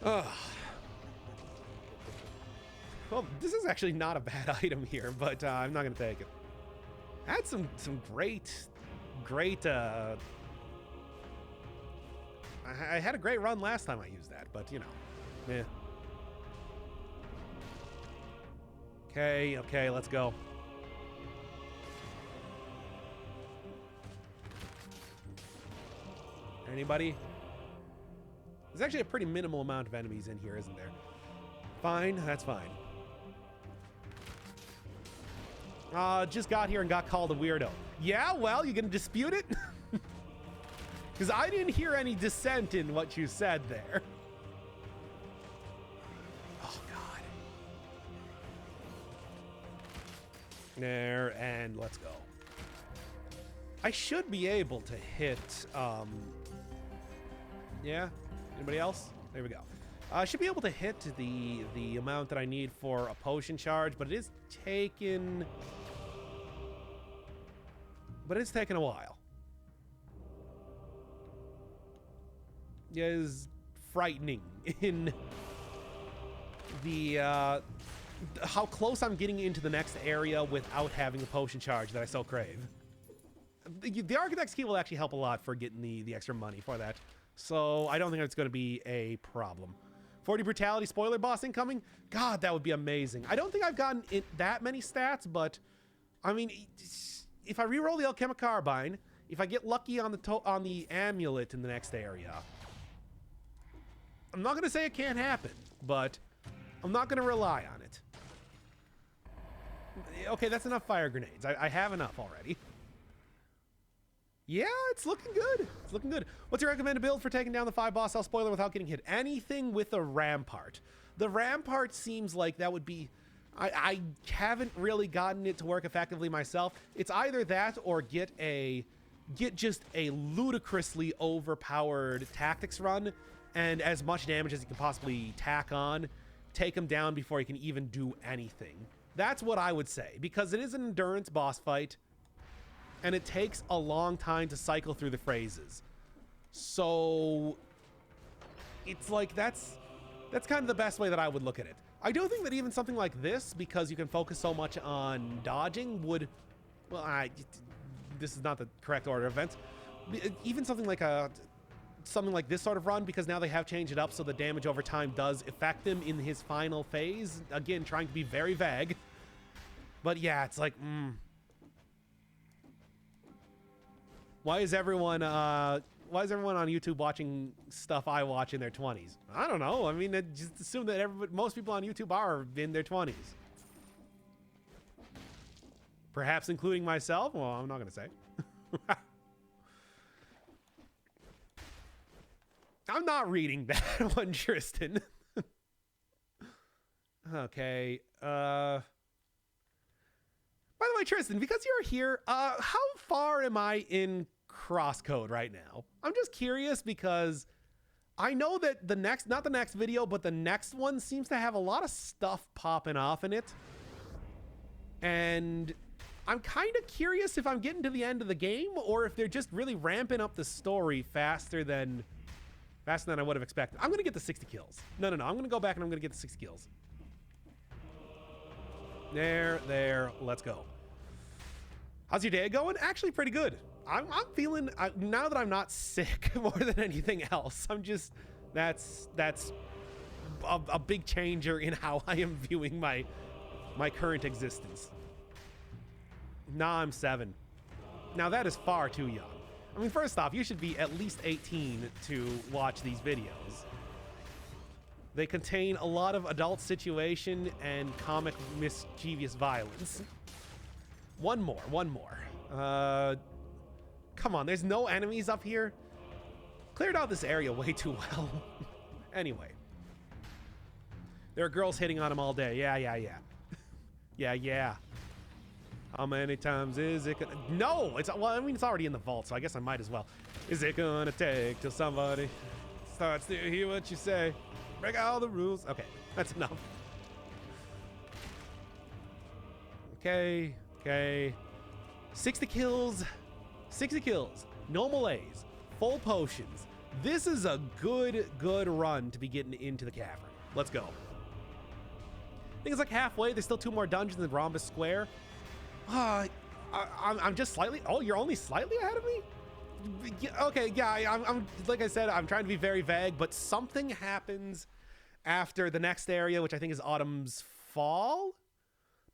Well, this is actually not a bad item here, but I'm not gonna take it. I had some great. I had a great run last time I used that, but you know, eh. Okay, let's go. Anybody? There's actually a pretty minimal amount of enemies in here, isn't there? Fine, that's fine. Just got here and got called a weirdo. Yeah, well, you gonna dispute it? Because I didn't hear any dissent in what you said there. Oh, God. There, and let's go. I should be able to hit, yeah? Anybody else? There we go. I should be able to hit the amount that I need for a potion charge, but it is taking... a while. It is frightening in the, how close I'm getting into the next area without having a potion charge that I so crave. The Architect's Key will actually help a lot for getting the extra money for that. So I don't think it's going to be a problem. 40 brutality spoiler boss incoming? God, that would be amazing. I don't think I've gotten that many stats, but I mean, if I reroll the Alchemic Carbine, if I get lucky on the amulet in the next area, I'm not going to say it can't happen, but I'm not going to rely on it. Okay, that's enough fire grenades. I have enough already. Yeah, it's looking good. It's looking good. What's your recommended build for taking down the 5 boss cell spoiler without getting hit? Anything with a rampart. The rampart seems like that would be... I haven't really gotten it to work effectively myself. It's either that or get just a ludicrously overpowered tactics run and as much damage as you can possibly tack on, take him down before he can even do anything. That's what I would say, because it is an endurance boss fight. And it takes a long time to cycle through the phrases. So it's like that's kind of the best way that I would look at it. I do think that even something like this, because you can focus so much on dodging, would, well, this is not the correct order of events. Even something like this sort of run, because now they have changed it up so the damage over time does affect him in his final phase. Again, trying to be very vague. But yeah, it's like, Why is everyone on YouTube watching stuff I watch in their 20s? I don't know. I mean, just assume that most people on YouTube are in their 20s. Perhaps including myself? Well, I'm not going to say. I'm not reading that one, Tristan. Okay. By the way, Tristan, because you're here, how far am I in crosscode right now? I'm just curious because I know that not the next video, but the next one seems to have a lot of stuff popping off in it. And I'm kind of curious if I'm getting to the end of the game or if they're just really ramping up the story faster than I would have expected. I'm going to get the 60 kills. No. I'm going to go back and I'm going to get the 60 kills. There. Let's go. How's your day going? Actually, pretty good. I'm feeling, now that I'm not sick more than anything else, I'm just, that's a big changer in how I am viewing my current existence. Nah, I'm 7. Now that is far too young. I mean, first off, you should be at least 18 to watch these videos. They contain a lot of adult situation and comic mischievous violence. One more. Come on, there's no enemies up here. Cleared out this area way too well. Anyway. There are girls hitting on him all day. Yeah. How many times is it gonna... No! It's already in the vault, so I guess I might as well. Is it gonna take till somebody starts to hear what you say? Break all the rules. Okay, that's enough. Okay. 60 kills. No melees. Full potions. This is a good run to be getting into the cavern. Let's go. I think it's like halfway. There's still 2 more dungeons in Rhombus Square. I'm just slightly... Oh, you're only slightly ahead of me? Okay, yeah, I'm like I said, I'm trying to be very vague, but something happens after the next area, which I think is Autumn's Fall?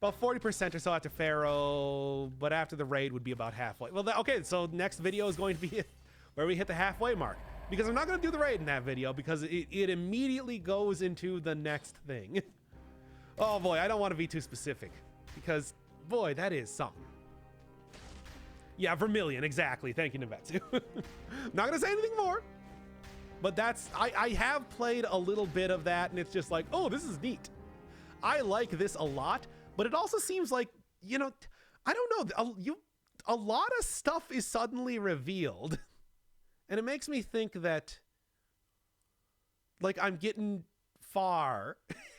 About 40% or so after Pharaoh, but after the raid would be about halfway. Well, okay, so next video is going to be where we hit the halfway mark. Because I'm not going to do the raid in that video, because it immediately goes into the next thing. Oh boy, I don't want to be too specific, because... Boy, that is something. Yeah, Vermilion, exactly. Thank you, Nivetsu. Not gonna say anything more, but that's... I have played a little bit of that, and it's just like, oh, this is neat. I like this a lot, but it also seems like, you know, I don't know, a lot of stuff is suddenly revealed, and it makes me think that, like, I'm getting far.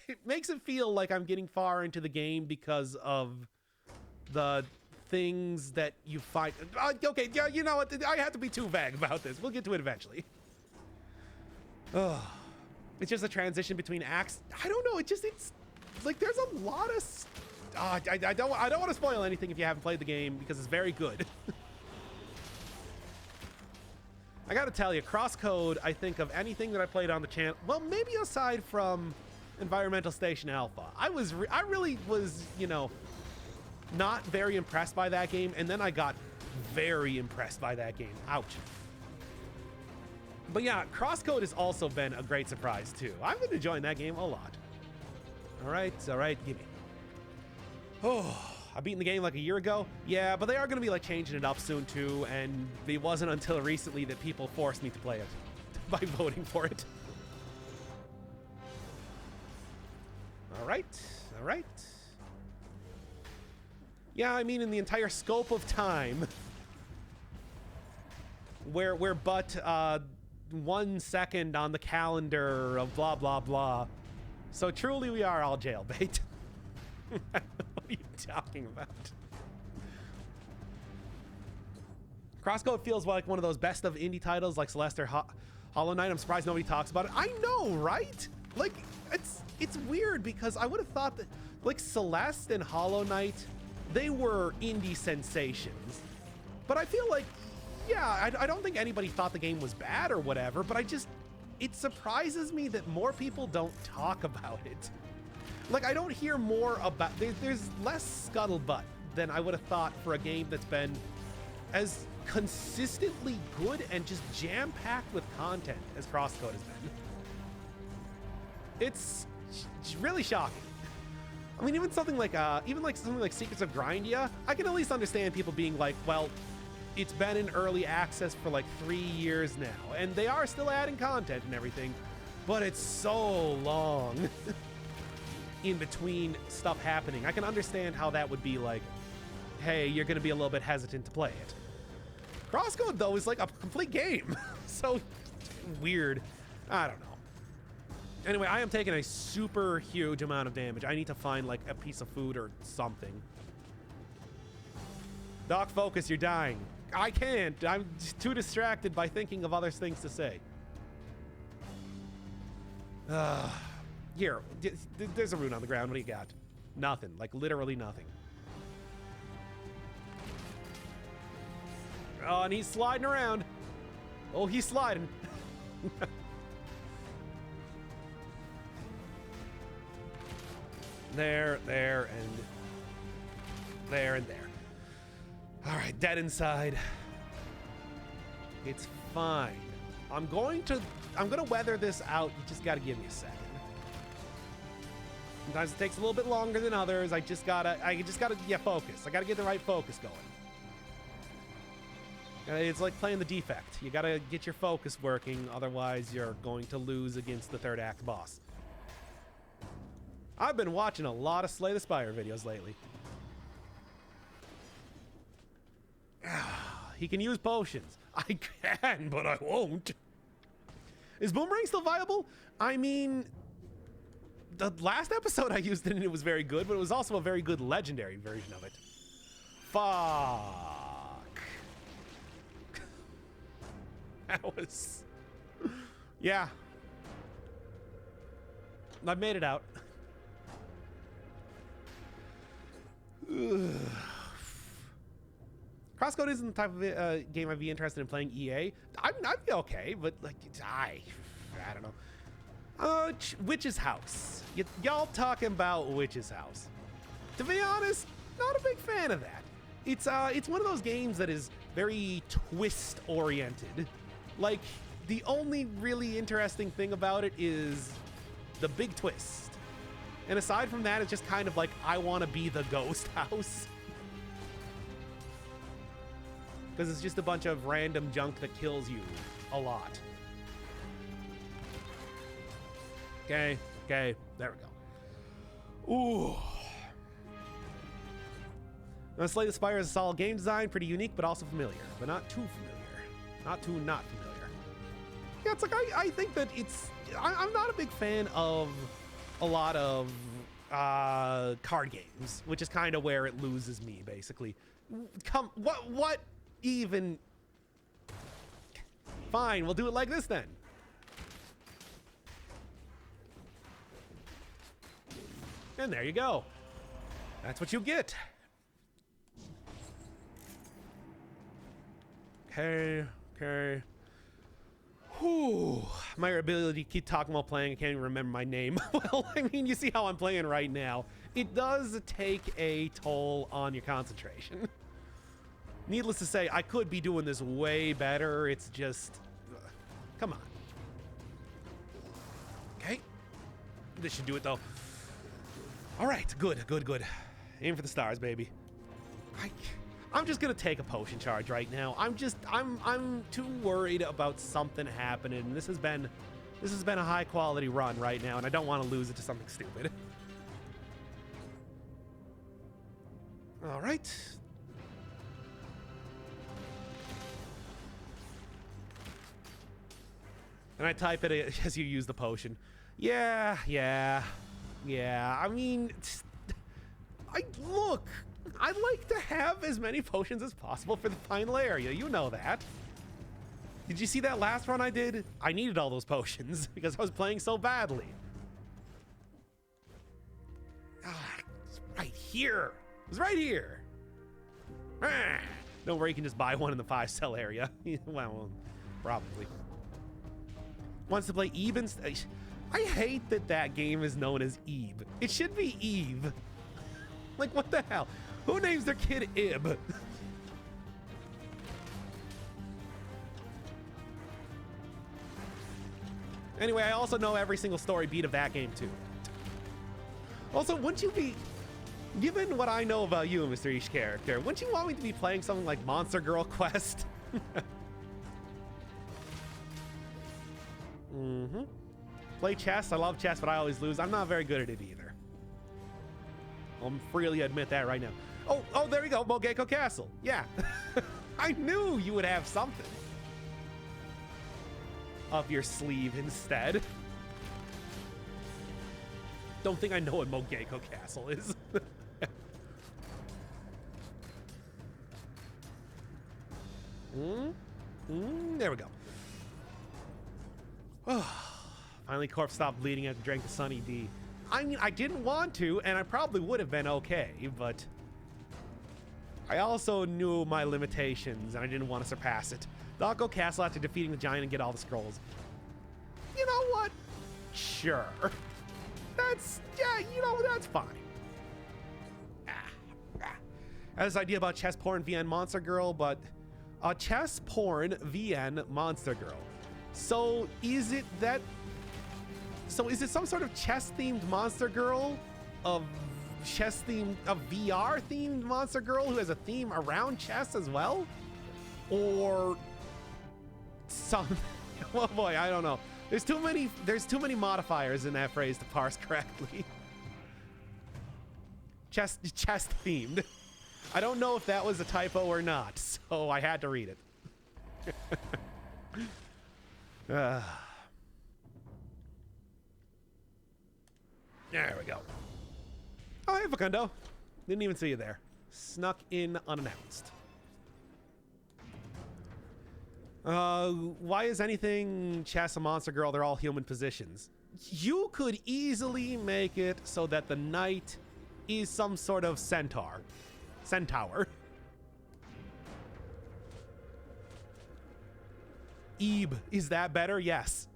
It makes it feel like I'm getting far into the game because of the things that you find. Okay, yeah, you know what? I have to be too vague about this. We'll get to it eventually. Oh, it's just a transition between acts. I don't know. It's like there's a lot of. I don't want to spoil anything if you haven't played the game because it's very good. I got to tell you, Crosscode. I think of anything that I played on the channel. Well, maybe aside from Environmental Station Alpha, I really was, you know, not very impressed by that game, and then I got very impressed by that game. Ouch. But yeah, Crosscode has also been a great surprise too. I've been enjoying that game a lot. All right, give me. Oh, I beaten the game like a year ago. Yeah, but they are going to be like changing it up soon too, and it wasn't until recently that people forced me to play it by voting for it. All right. Yeah, I mean, in the entire scope of time, we're but 1 second on the calendar of blah, blah, blah. So truly we are all jailbait. What are you talking about? Crosscode feels like one of those best of indie titles like Celeste or Hollow Knight. I'm surprised nobody talks about it. I know, right? Like, it's weird because I would have thought that, like, Celeste and Hollow Knight, they were indie sensations. But I feel like, yeah, I don't think anybody thought the game was bad or whatever, but it surprises me that more people don't talk about it. Like, I don't hear more about, there's less scuttlebutt than I would have thought for a game that's been as consistently good and just jam-packed with content as Crosscode has been. It's really shocking. I mean, even something like Secrets of Grindia, I can at least understand people being like, well, it's been in early access for like 3 years now, and they are still adding content and everything, but it's so long in between stuff happening. I can understand how that would be like, hey, you're going to be a little bit hesitant to play it. Crosscode, though, is like a complete game. So weird. I don't know. Anyway, I am taking a super huge amount of damage. I need to find like a piece of food or something. Doc, focus, you're dying. I can't. I'm just too distracted by thinking of other things to say. Here, there's a rune on the ground. What do you got? Nothing. Like literally nothing. Oh, and he's sliding around. Oh, he's sliding. There, and there. All right, dead inside. It's fine. I'm gonna weather this out. You just gotta give me a second. Sometimes it takes a little bit longer than others. I just gotta focus. I gotta get the right focus going. It's like playing the defect. You gotta get your focus working, otherwise you're going to lose against the third act boss. I've been watching a lot of Slay the Spire videos lately. He can use potions. I can, but I won't. Is Boomerang still viable? I mean, the last episode I used it and it was very good, but it was also a very good legendary version of it. Fuck. That was... Yeah. I've made it out. Crosscode isn't the type of game I'd be interested in playing EA. I'd be okay, but like, I don't know. Witch's House. Y'all talking about Witch's House. To be honest, not a big fan of that. It's one of those games that is very twist oriented. Like, the only really interesting thing about it is the big twist. And aside from that, it's just kind of like, I want to be the ghost house. Because it's just a bunch of random junk that kills you a lot. Okay, there we go. Ooh. Now, Slay the Spire is a solid game design, pretty unique, but also familiar. But not too familiar. Not familiar. Yeah, it's like, I think that I'm not a big fan of a lot of card games, which is kind of where it loses me, basically. What even? Fine, we'll do it like this then. And there you go. That's what you get. Okay. Whew. My ability to keep talking while playing, I can't even remember my name. Well, I mean, you see how I'm playing right now. It does take a toll on your concentration. Needless to say, I could be doing this way better. It's just... come on. Okay. This should do it, though. All right, good. Aim for the stars, baby. I'm just gonna take a potion charge right now. I'm too worried about something happening. This has been a high quality run right now, and I don't want to lose it to something stupid. All right. And I type it as you use the potion. Yeah. I mean, I'd like to have as many potions as possible for the final area. You know that. Did you see that last run I did? I needed all those potions because I was playing so badly. It's right here. It's right here. Don't worry, you can just buy one in the 5-cell area. Well, probably. Wants to play Eve instead. I hate that game is known as Eve. It should be Eve. Like, what the hell? Who names their kid Ib? Anyway, I also know every single story beat of that game, too. Also, wouldn't you be... given what I know about you, Mr. Each character, wouldn't you want me to be playing something like Monster Girl Quest? Play chess. I love chess, but I always lose. I'm not very good at it either. I'll freely admit that right now. Oh, there we go. Mogeko Castle. Yeah. I knew you would have something. up your sleeve instead. Don't think I know what Mogeko Castle is. There we go. Finally, corpse stopped bleeding after drank the Sunny D. I mean, I didn't want to, and I probably would have been okay, but I also knew my limitations, and I didn't want to surpass it. I'll go castle after defeating the giant and get all the scrolls. You know what? Sure. That's, yeah, you know, that's fine. I had this idea about chess porn VN Monster Girl, but chess porn VN Monster Girl. So is it some sort of chess-themed Monster Girl, a VR-themed Monster Girl who has a theme around chess as well? Or some, oh boy, I don't know. There's too many modifiers in that phrase to parse correctly. Chess themed. I don't know if that was a typo or not, so I had to read it. There we go. Oh, hey, Facundo. Didn't even see you there. Snuck in unannounced. Why is anything chess a Monster Girl? They're all human positions. You could easily make it so that the knight is some sort of centaur. Ebe, is that better? Yes.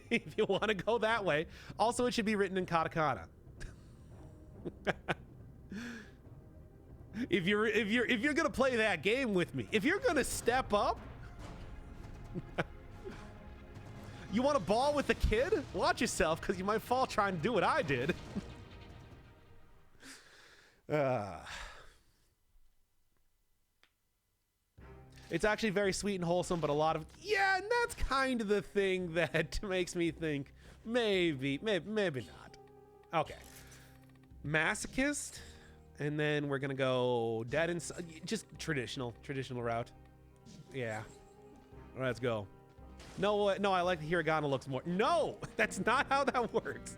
If you want to go that way. Also, it should be written in katakana. If you're gonna play that game with me, if you're gonna step up, you want to ball with the kid? Watch yourself, because you might fall trying to do what I did. It's actually very sweet and wholesome, but a lot of, yeah, and that's kind of the thing that makes me think maybe not. Okay. Masochist, and then we're gonna go dead and just traditional route. Yeah. Let's go. No, I like the hiragana looks more. No, that's not how that works.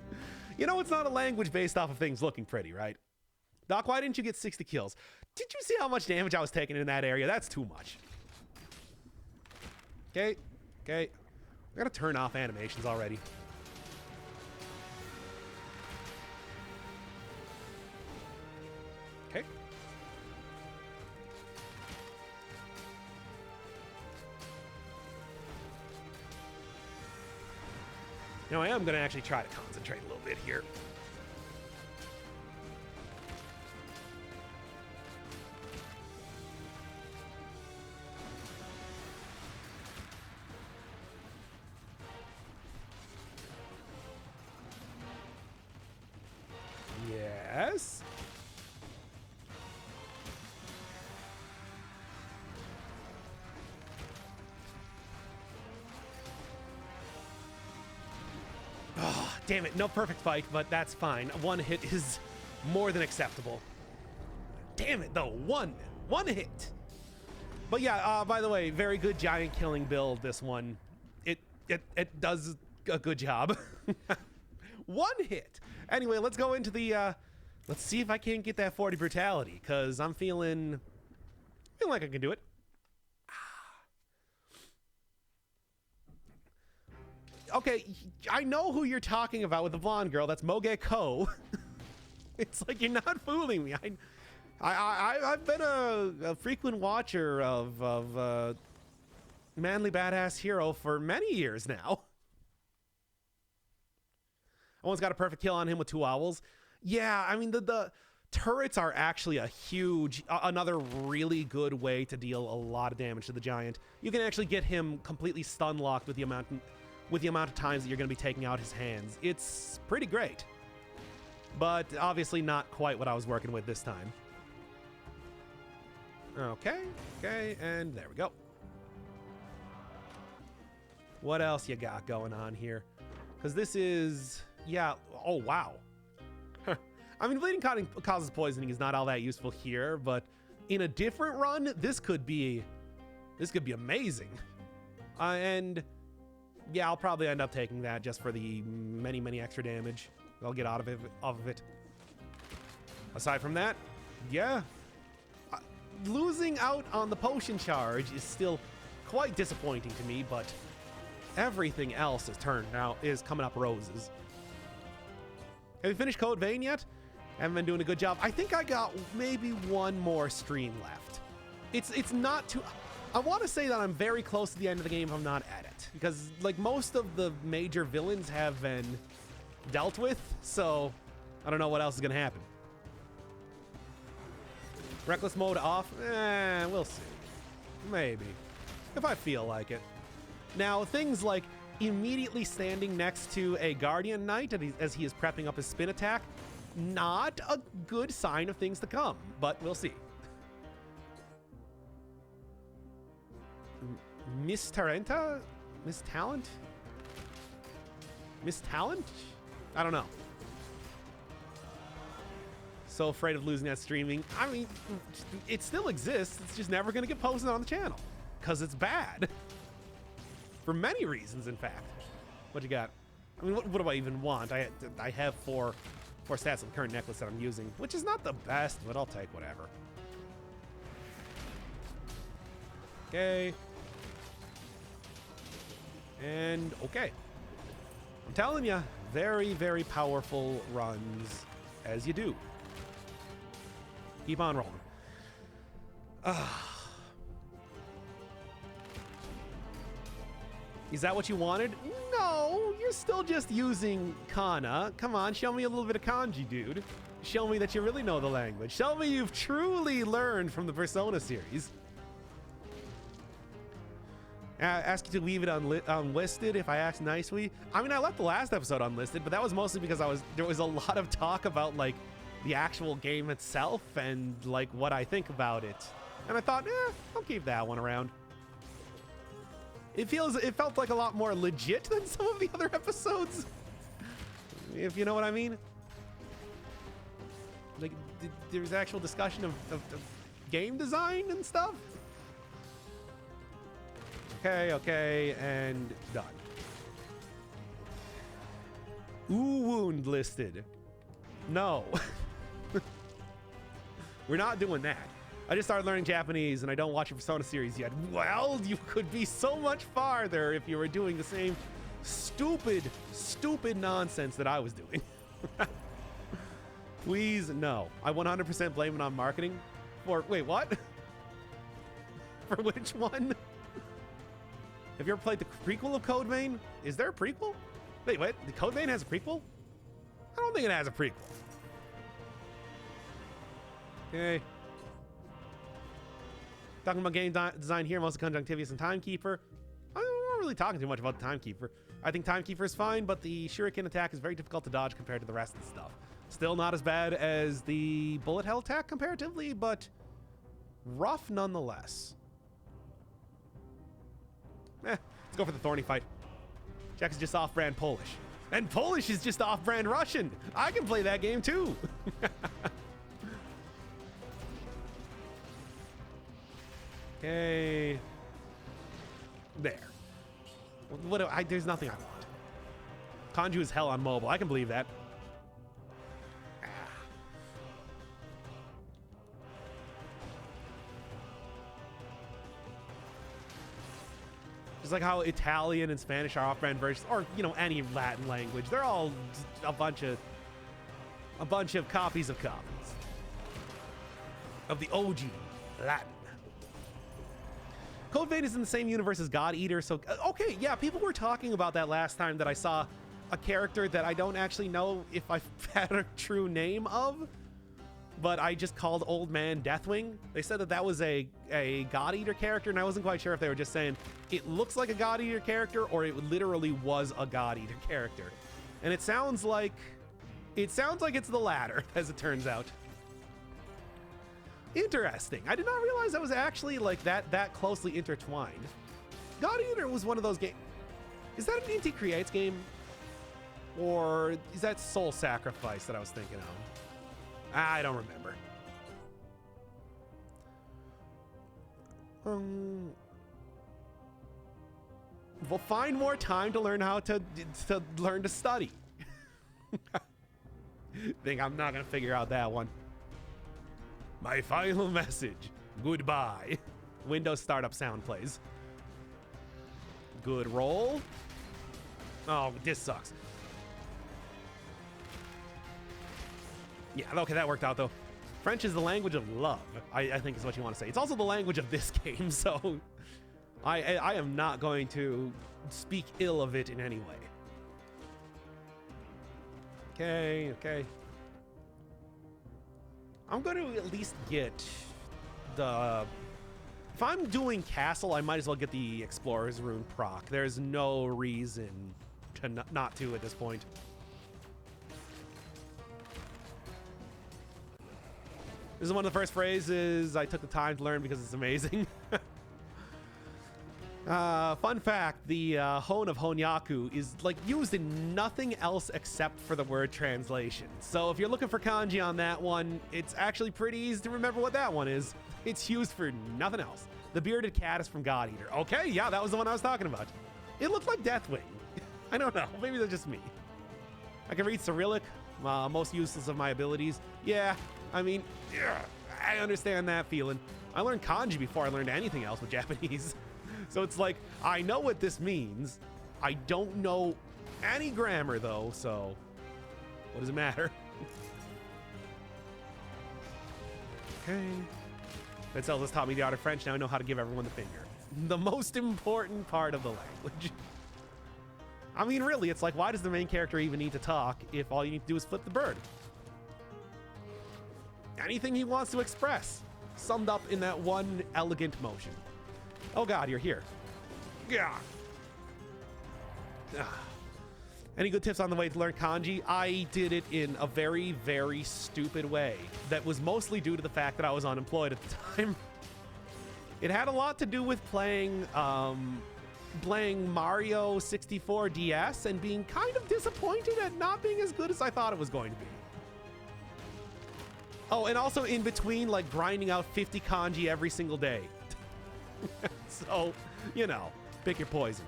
You know, it's not a language based off of things looking pretty, right? Doc, why didn't you get 60 kills? Did you see how much damage I was taking in that area? That's too much. Okay. I gotta turn off animations already. Okay. Now I am gonna actually try to concentrate a little bit here. Yes. Oh, damn it. No perfect fight, but that's fine. One hit is more than acceptable. Damn it, though. One hit. But yeah, by the way, very good giant killing build, this one. It does a good job. One hit. Anyway, let's go into the, let's see if I can't get that 40 brutality, because I'm feeling like I can do it. Okay, I know who you're talking about with the blonde girl. That's Mogeko. It's like, you're not fooling me. I've been a frequent watcher of Manly Badass Hero for many years now. I once got a perfect kill on him with 2 owls. Yeah, I mean, the turrets are actually a huge, another really good way to deal a lot of damage to the giant. You can actually get him completely stun locked with the amount of times that you're going to be taking out his hands. It's pretty great. But obviously not quite what I was working with this time. Okay, and there we go. What else you got going on here? Because this is... Yeah, oh wow. I mean, bleeding causes poisoning is not all that useful here, but in a different run, this could be amazing. And Yeah, I'll probably end up taking that just for the many extra damage I'll get out of it. Aside from that, yeah. Losing out on the potion charge is still quite disappointing to me, but everything else is coming up roses. Have you finished Code Vein yet? Haven't been doing a good job. I think I got maybe one more stream left. It's not too... I want to say that I'm very close to the end of the game if I'm not at it. Because, like, most of the major villains have been dealt with, so I don't know what else is going to happen. Reckless mode off? We'll see. Maybe. If I feel like it. Now, things like immediately standing next to a Guardian Knight as he is prepping up his spin attack, not a good sign of things to come, but we'll see. Miss Tarenta? Miss Talent? Miss Talent? I don't know. So afraid of losing that streaming. I mean, it still exists. It's just never going to get posted on the channel because it's bad. For many reasons, in fact. What you got? I mean, what do I even want? I have four stats on the current necklace that I'm using, which is not the best, but I'll take whatever. Okay. And okay. I'm telling you, very powerful runs as you do. Keep on rolling. Is that what you wanted? No, you're still just using Kana. Come on, show me a little bit of kanji, dude. Show me that you really know the language. Show me you've truly learned from the Persona series. Ask you to leave it unlisted if I ask nicely. I mean, I left the last episode unlisted, but that was mostly because there was a lot of talk about like the actual game itself and like what I think about it. And I thought, I'll keep that one around. It felt like a lot more legit than some of the other episodes. If you know what I mean. Like, there's actual discussion of game design and stuff. Okay, and done. Ooh, wound listed. No. We're not doing that. I just started learning Japanese and I don't watch a Persona series yet. Well, you could be so much farther if you were doing the same stupid nonsense that I was doing. Please, no. I 100% blame it on marketing. Wait, what? For which one? Have you ever played the prequel of Code Vein? Is there a prequel? Wait, what? The Code Vein has a prequel? I don't think it has a prequel. Okay. Talking about game design here, mostly Conjunctivius and Timekeeper. I'm not really talking too much about the Timekeeper. I think Timekeeper is fine, but the Shuriken attack is very difficult to dodge compared to the rest of the stuff. Still not as bad as the bullet hell attack comparatively, but rough nonetheless. Let's go for the thorny fight. Jack is just off-brand Polish. And Polish is just off-brand Russian. I can play that game too. Okay. There. There's nothing I want. Kanju is hell on mobile. I can believe that. Just like how Italian and Spanish are off-brand versions, or any Latin language, they're all a bunch of copies of copies of the OG Latin. Code Vein is in the same universe as God Eater, so okay, yeah, people were talking about that last time that I saw a character that I don't actually know if I had a true name of, but I just called Old Man Deathwing. They said that was a God Eater character, and I wasn't quite sure if they were just saying it looks like a God Eater character or it literally was a God Eater character. And it sounds like it's the latter, as it turns out. Interesting. I did not realize that was actually like that closely intertwined. God Eater was one of those games. Is that an Inti Creates game? Or is that Soul Sacrifice that I was thinking of? I don't remember. We'll find more time to learn how to learn to study. Think I'm not gonna figure out that one. My final message. Goodbye. Windows startup sound plays. Good roll. Oh, this sucks. Yeah, okay, that worked out though. French is the language of love, I think is what you want to say. It's also the language of this game, so I am not going to speak ill of it in any way. Okay. I'm going to at least get the... If I'm doing castle, I might as well get the Explorer's Rune proc. There's no reason to not to at this point. This is one of the first phrases I took the time to learn because it's amazing. Fun fact, the Hone of Honyaku is like used in nothing else except for the word translation. So if you're looking for kanji on that one, it's actually pretty easy to remember what that one is. It's used for nothing else. The bearded cat is from God Eater. Okay, yeah, that was the one I was talking about. It looked like Deathwing. I don't know, maybe that's just me. I can read Cyrillic, most useless of my abilities. Yeah, I mean, yeah, I understand that feeling. I learned kanji before I learned anything else with Japanese. So it's like, I know what this means. I don't know any grammar though, so what does it matter? Okay. Betzelda's taught me the art of French, now I know how to give everyone the finger. The most important part of the language. I mean, really, it's like, why does the main character even need to talk if all you need to do is flip the bird? Anything he wants to express, summed up in that one elegant motion. Oh God, you're here. Yeah. Any good tips on the way to learn kanji? I did it in a very, very stupid way that was mostly due to the fact that I was unemployed at the time. It had a lot to do with playing Mario 64 DS and being kind of disappointed at not being as good as I thought it was going to be. Oh, and also in between, like, grinding out 50 kanji every single day. So, you know, pick your poison.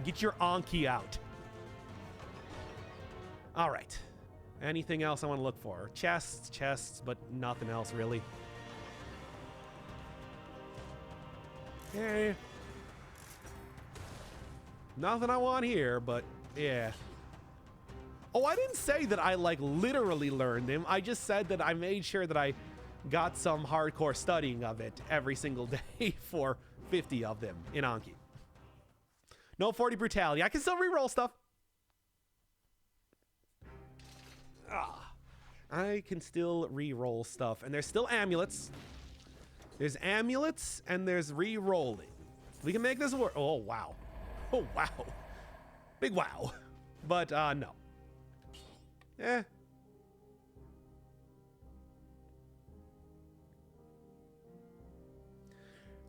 Get your Anki out. All right. Anything else I want to look for? Chests, but nothing else really. Okay. Nothing I want here, but yeah. Oh, I didn't say that I, like, literally learned them. I just said that I made sure that I got some hardcore studying of it every single day for 50 of them in Anki. No 40 brutality. I can still reroll stuff. I can still reroll stuff. And there's still amulets. There's amulets and there's re-rolling. We can make this work. Oh, wow. Oh, wow. Big wow. But, no. Eh.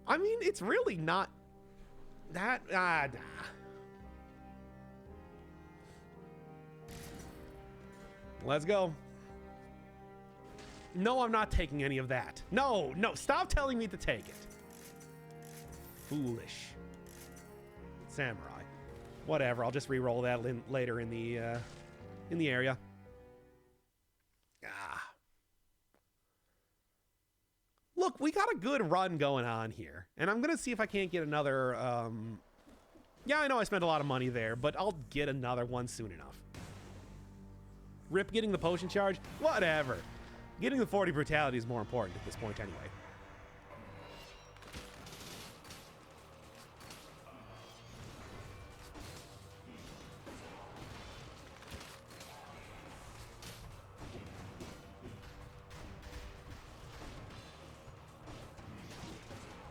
I mean, it's really not that... nah. Let's go. No, I'm not taking any of that. No, stop telling me to take it. Foolish. Samurai. Whatever, I'll just re-roll that later in the area. Look, we got a good run going on here. And I'm going to see if I can't get another... Yeah, I know I spent a lot of money there, but I'll get another one soon enough. Rip getting the potion charge? Whatever. Getting the 40 brutality is more important at this point anyway.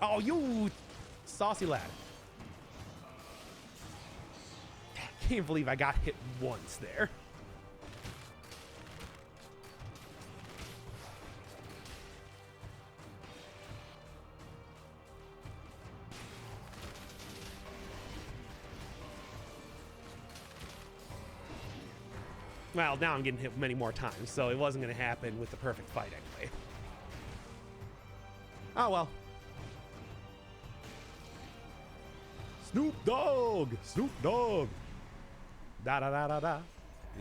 Oh, you saucy lad. Can't believe I got hit once there. Well, now I'm getting hit many more times, so it wasn't going to happen with the perfect fight anyway. Oh, well. Snoop Dogg! Snoop Dogg! Da da da da da.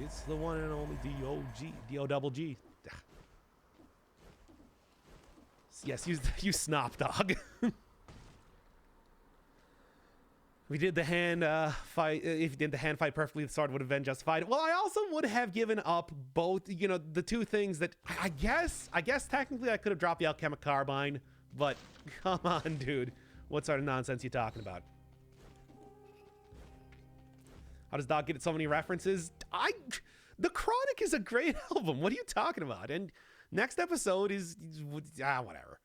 It's the one and only D-O-G. D-O-double-G. Yes, you Snop Dog. We did the hand fight. If you did the hand fight perfectly, the sword would have been justified. Well, I also would have given up both, you know, the two things that I guess technically I could have dropped the alchemic carbine, but come on, dude. What sort of nonsense are you talking about? How does Doc get so many references? The Chronic is a great album. What are you talking about? And next episode is whatever.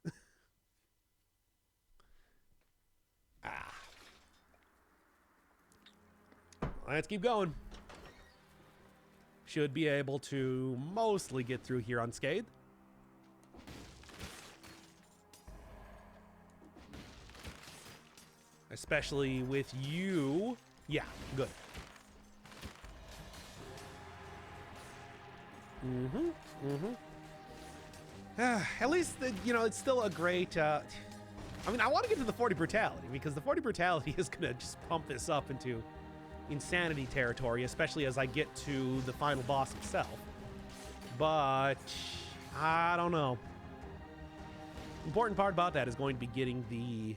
Let's keep going. Should be able to mostly get through here unscathed. Especially with you. Yeah, good. At least, you know, it's still a great... I mean, I want to get to the 40 Brutality, because the 40 Brutality is going to just pump this up into insanity territory, especially as I get to the final boss himself. But I don't know. Important part about that is going to be getting the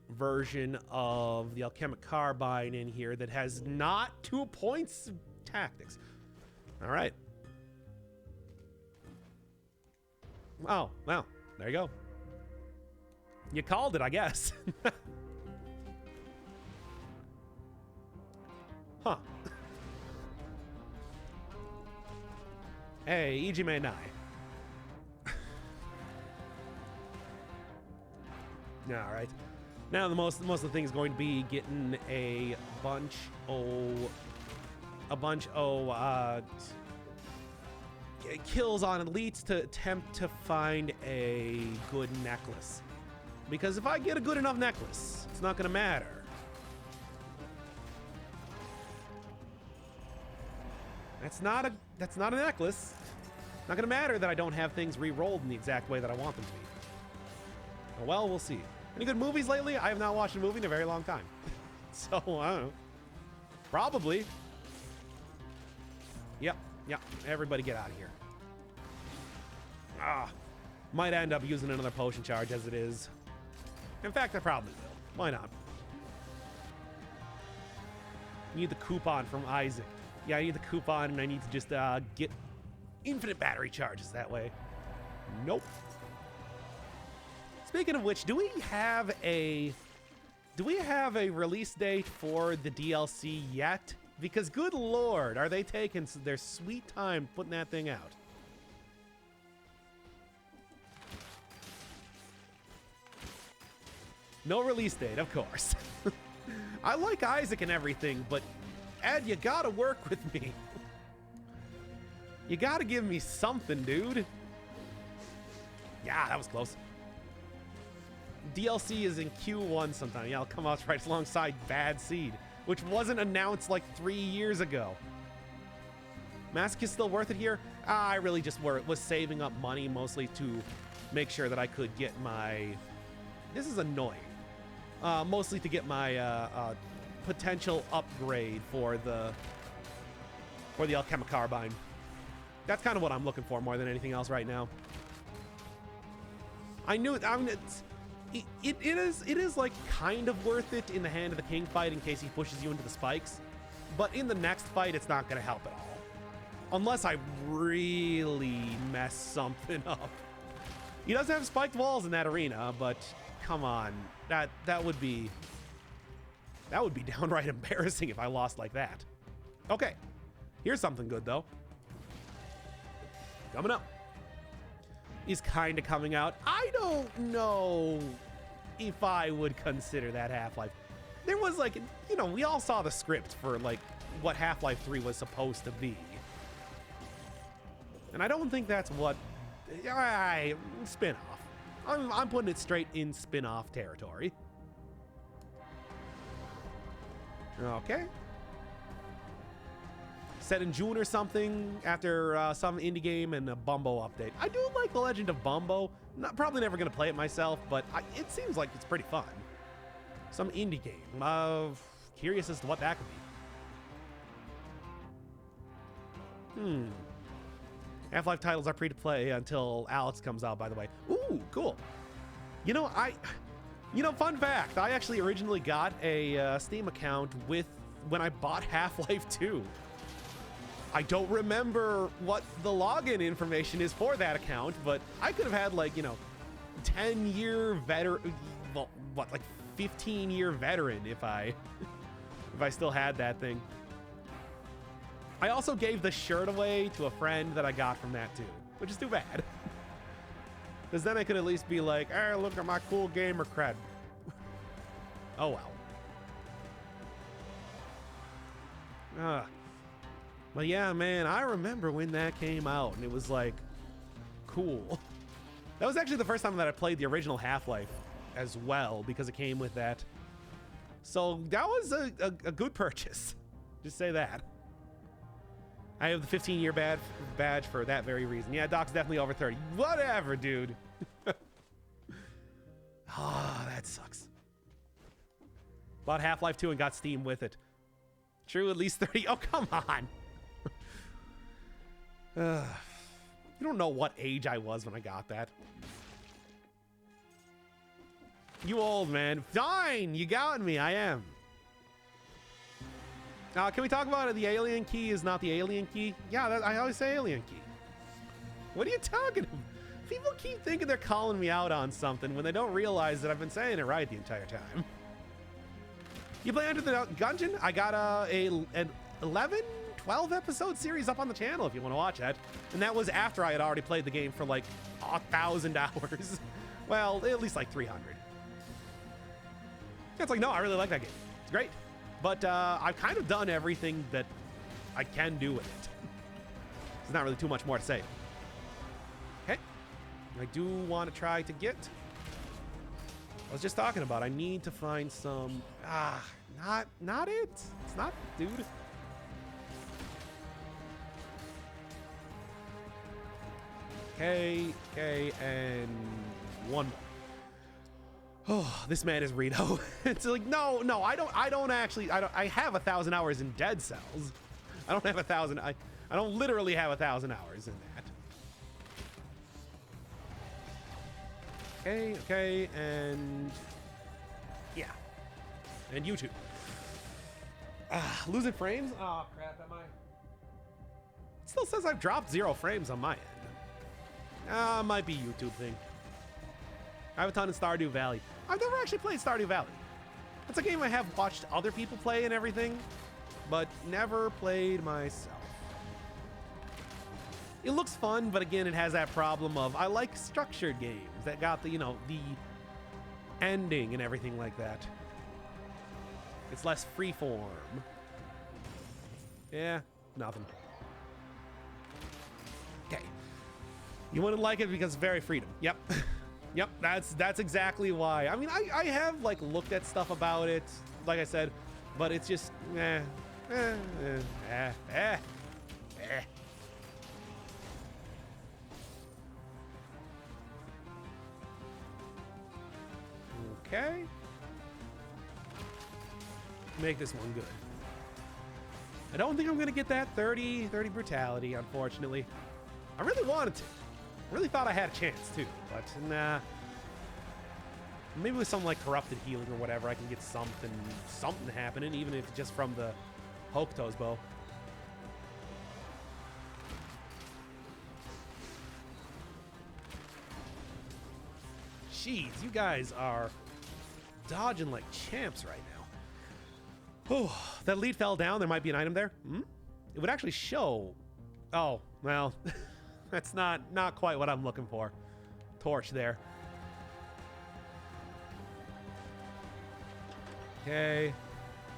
version of the alchemic carbine in here that has not 2 points of tactics. All right. Oh, well, there you go. You called it, I guess. Huh. Hey, Ijime Nai. Alright. Now most of the thing is going to be getting a bunch kills on elites to attempt to find a good necklace. Because if I get a good enough necklace, it's not gonna matter. That's not a necklace. Not gonna matter that I don't have things re-rolled in the exact way that I want them to be. Oh, well, we'll see. Any good movies lately? I have not watched a movie in a very long time. So, I don't know. Probably. Yep. Everybody get out of here. Might end up using another potion charge as it is. In fact, I probably will. Why not? Need the coupon from Isaac. Yeah, I need the coupon, and I need to just get infinite battery charges that way. Nope. Speaking of which, do we have a release date for the DLC yet? Because good lord, are they taking their sweet time putting that thing out? No release date, of course. I like Isaac and everything, but Ed, you gotta work with me. You gotta give me something, dude. Yeah, that was close. DLC is in Q1 sometime. Yeah, it'll come out right alongside Bad Seed, which wasn't announced like 3 years ago. Masochist still worth it here? I really just was saving up money mostly to make sure that I could get my... This is annoying. Mostly to get my potential upgrade for the alchemic carbine. That's kind of what I'm looking for more than anything else right now. I mean, it is like kind of worth it in the Hand of the King fight in case he pushes you into the spikes, but in the next fight it's not going to help at all, unless I really mess something up. He does have spiked walls in that arena, but come on, that would be downright embarrassing if I lost like that. Okay, here's something good though. Coming up. Is kind of coming out. I don't know if I would consider that Half-Life. There was like, you know, we all saw the script for like what Half-Life 3 was supposed to be. And I don't think that's what... spin-off. I'm putting it straight in spin-off territory. Okay. Set in June or something after some indie game and a Bumbo update. I do like The Legend of Bumbo. Probably never going to play it myself, but it seems like it's pretty fun. Some indie game. Curious as to what that could be. Half-Life titles are free to play until Alex comes out, by the way. Ooh, cool. You know, fun fact, I actually originally got a Steam account when I bought Half-Life 2. I don't remember what the login information is for that account, but I could have had, like, 10-year veteran, well, what, like 15-year veteran if I still had that thing. I also gave the shirt away to a friend that I got from that too, which is too bad. Because then I could at least be like, hey, look at my cool gamer cred. Oh well. But yeah, man, I remember when that came out and it was like, cool. That was actually the first time that I played the original Half-Life as well, because it came with that. So that was a good purchase. Just say that. I have the 15-year badge for that very reason. Yeah, Doc's definitely over 30. Whatever, dude. Ah, that sucks. Bought Half-Life 2 and got Steam with it. True, at least 30. Oh, come on. You don't know what age I was when I got that. You old, man. Fine, you got me. I am. Can we talk about it? The alien key is not the alien key? Yeah, I always say alien key. What are you talking about? People keep thinking they're calling me out on something when they don't realize that I've been saying it right the entire time. You play Enter the Gungeon? I got an 11, 12 episode series up on the channel if you want to watch that. And that was after I had already played the game for like 1,000 hours. Well, at least like 300. It's like, no, I really like that game. It's great. But I've kind of done everything that I can do with it. There's not really too much more to say. Okay. I do want to try to get... I was just talking about, I need to find some... not it. It's not, dude. Okay, and one more. Oh, this man is Rito. It's like, no, I have 1,000 hours in Dead Cells. I don't have 1,000, I don't literally have 1,000 hours in that. Okay, and yeah. And YouTube. Losing frames? Oh, crap, am I? It still says I've dropped 0 frames on my end. Might be YouTube thing. I have a ton in Stardew Valley. I've never actually played Stardew Valley. That's a game I have watched other people play and everything, but never played myself. It looks fun, but again, it has that problem of I like structured games that got the, the ending and everything like that. It's less freeform. Yeah, nothing. Okay. You wouldn't like it because it's very freedom. Yep. Yep, that's exactly why. I mean, I have like looked at stuff about it, like I said, but it's just Okay. Make this one good. I don't think I'm gonna get that 30 brutality, unfortunately. I really wanted to. I really thought I had a chance too, but nah. Maybe with some like corrupted healing or whatever, I can get something happening, even if it's just from the Hokuto's bow. Jeez, you guys are dodging like champs right now. Oh, that lead fell down. There might be an item there. It would actually show. Oh, well, that's not quite what I'm looking for. Torch there. Okay.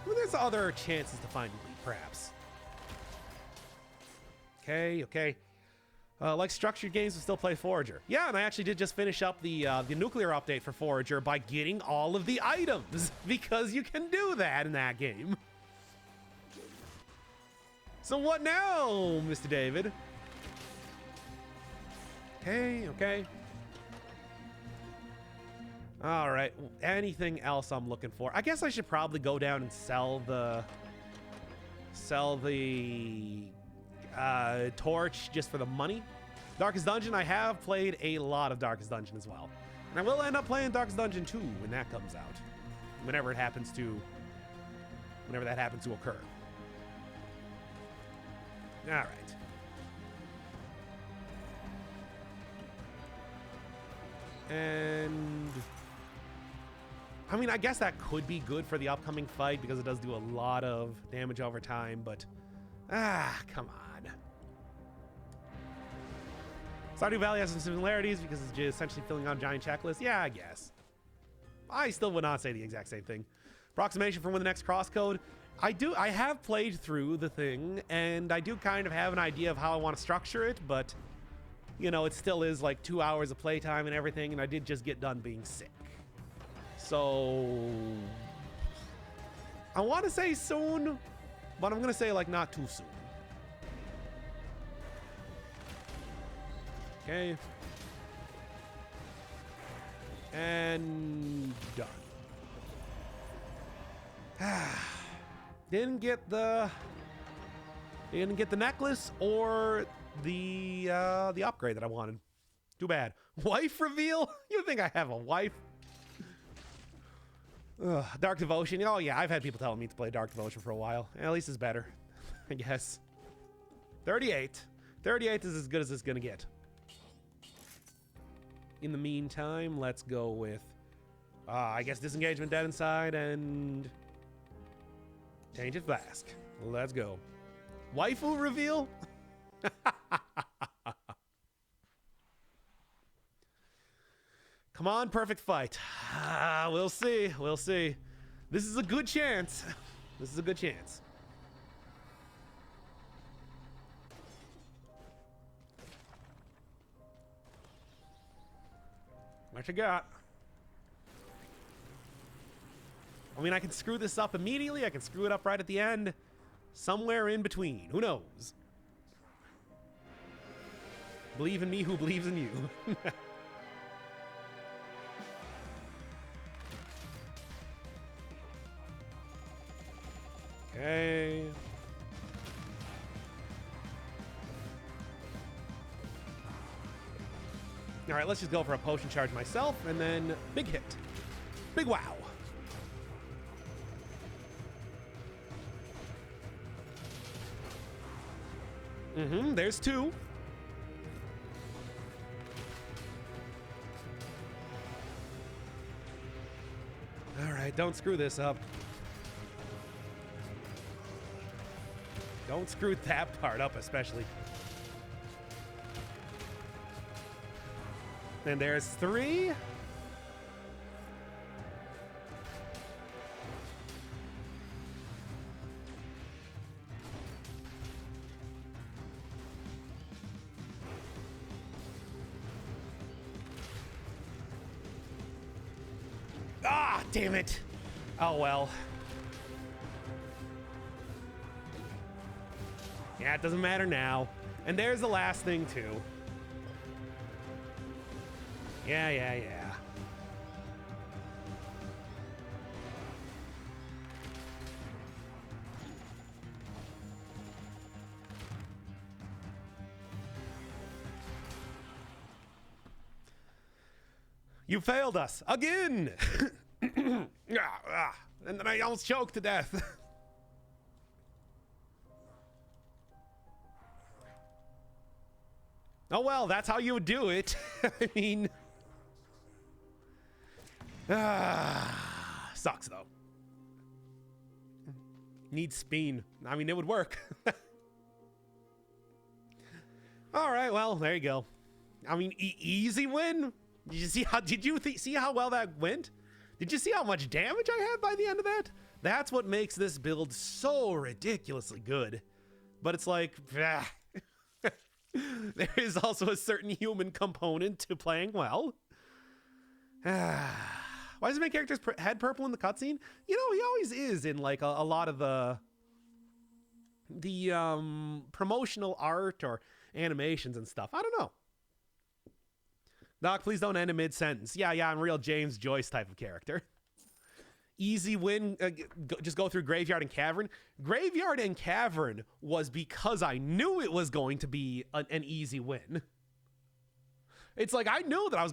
Well, there's other chances to find a lead, perhaps. Okay. Like structured games, we still play Forager. Yeah, and I actually did just finish up the nuclear update for Forager by getting all of the items, because you can do that in that game. So what now, Mr. David? Okay. All right, anything else I'm looking for? I guess I should probably go down and sell the torch just for the money. Darkest Dungeon, I have played a lot of Darkest Dungeon as well. And I will end up playing Darkest Dungeon 2 when that comes out. Whenever that happens to occur. All right. And I mean, I guess that could be good for the upcoming fight because it does do a lot of damage over time, but come on. Stardew Valley has some similarities because it's just essentially filling out a giant checklist. Yeah, I guess. I still would not say the exact same thing. Approximation for when the next crosscode. I have played through the thing, and I do kind of have an idea of how I want to structure it, but, you know, it still is like 2 hours of playtime and everything, and I did just get done being sick. So, I want to say soon, but I'm going to say, like, not too soon. Okay. And done. Didn't get the necklace or the upgrade that I wanted. Too bad. Wife reveal? You think I have a wife? Ugh, Dark Devotion. Oh yeah, I've had people telling me to play Dark Devotion for a while. At least it's better, I guess. 38. 38 is as good as it's gonna get. In the meantime, let's go with, I guess, Disengagement Dead Inside and Tainted Flask. Let's go. Waifu reveal? Come on, perfect fight. We'll see. We'll see. This is a good chance. This is a good chance. What you got? I mean, I can screw this up immediately. I can screw it up right at the end. Somewhere in between. Who knows? Believe in me who believes in you. Okay. All right, let's just go for a potion charge myself, and then big hit. Big wow. There's two. All right, don't screw this up. Don't screw that part up, especially. And there's three. Ah, damn it. Oh, well. Yeah, it doesn't matter now. And there's the last thing, too. Yeah. You failed us again. And then I almost choked to death. Oh well, that's how you would do it. I mean, sucks though. Needs spin. I mean, it would work. All right, well, there you go. I mean, easy win. Did you see how? Did you see how well that went? Did you see how much damage I had by the end of that? That's what makes this build so ridiculously good. But it's like, there is also a certain human component to playing well. Why does it make character's head purple in the cutscene? You know, he always is in like a lot of the promotional art or animations and stuff. I don't know. Doc, please don't end a mid-sentence. Yeah, I'm real James Joyce type of character. Easy win, just go through Graveyard and Cavern. Graveyard and Cavern was because I knew it was going to be an easy win. It's like I knew that I was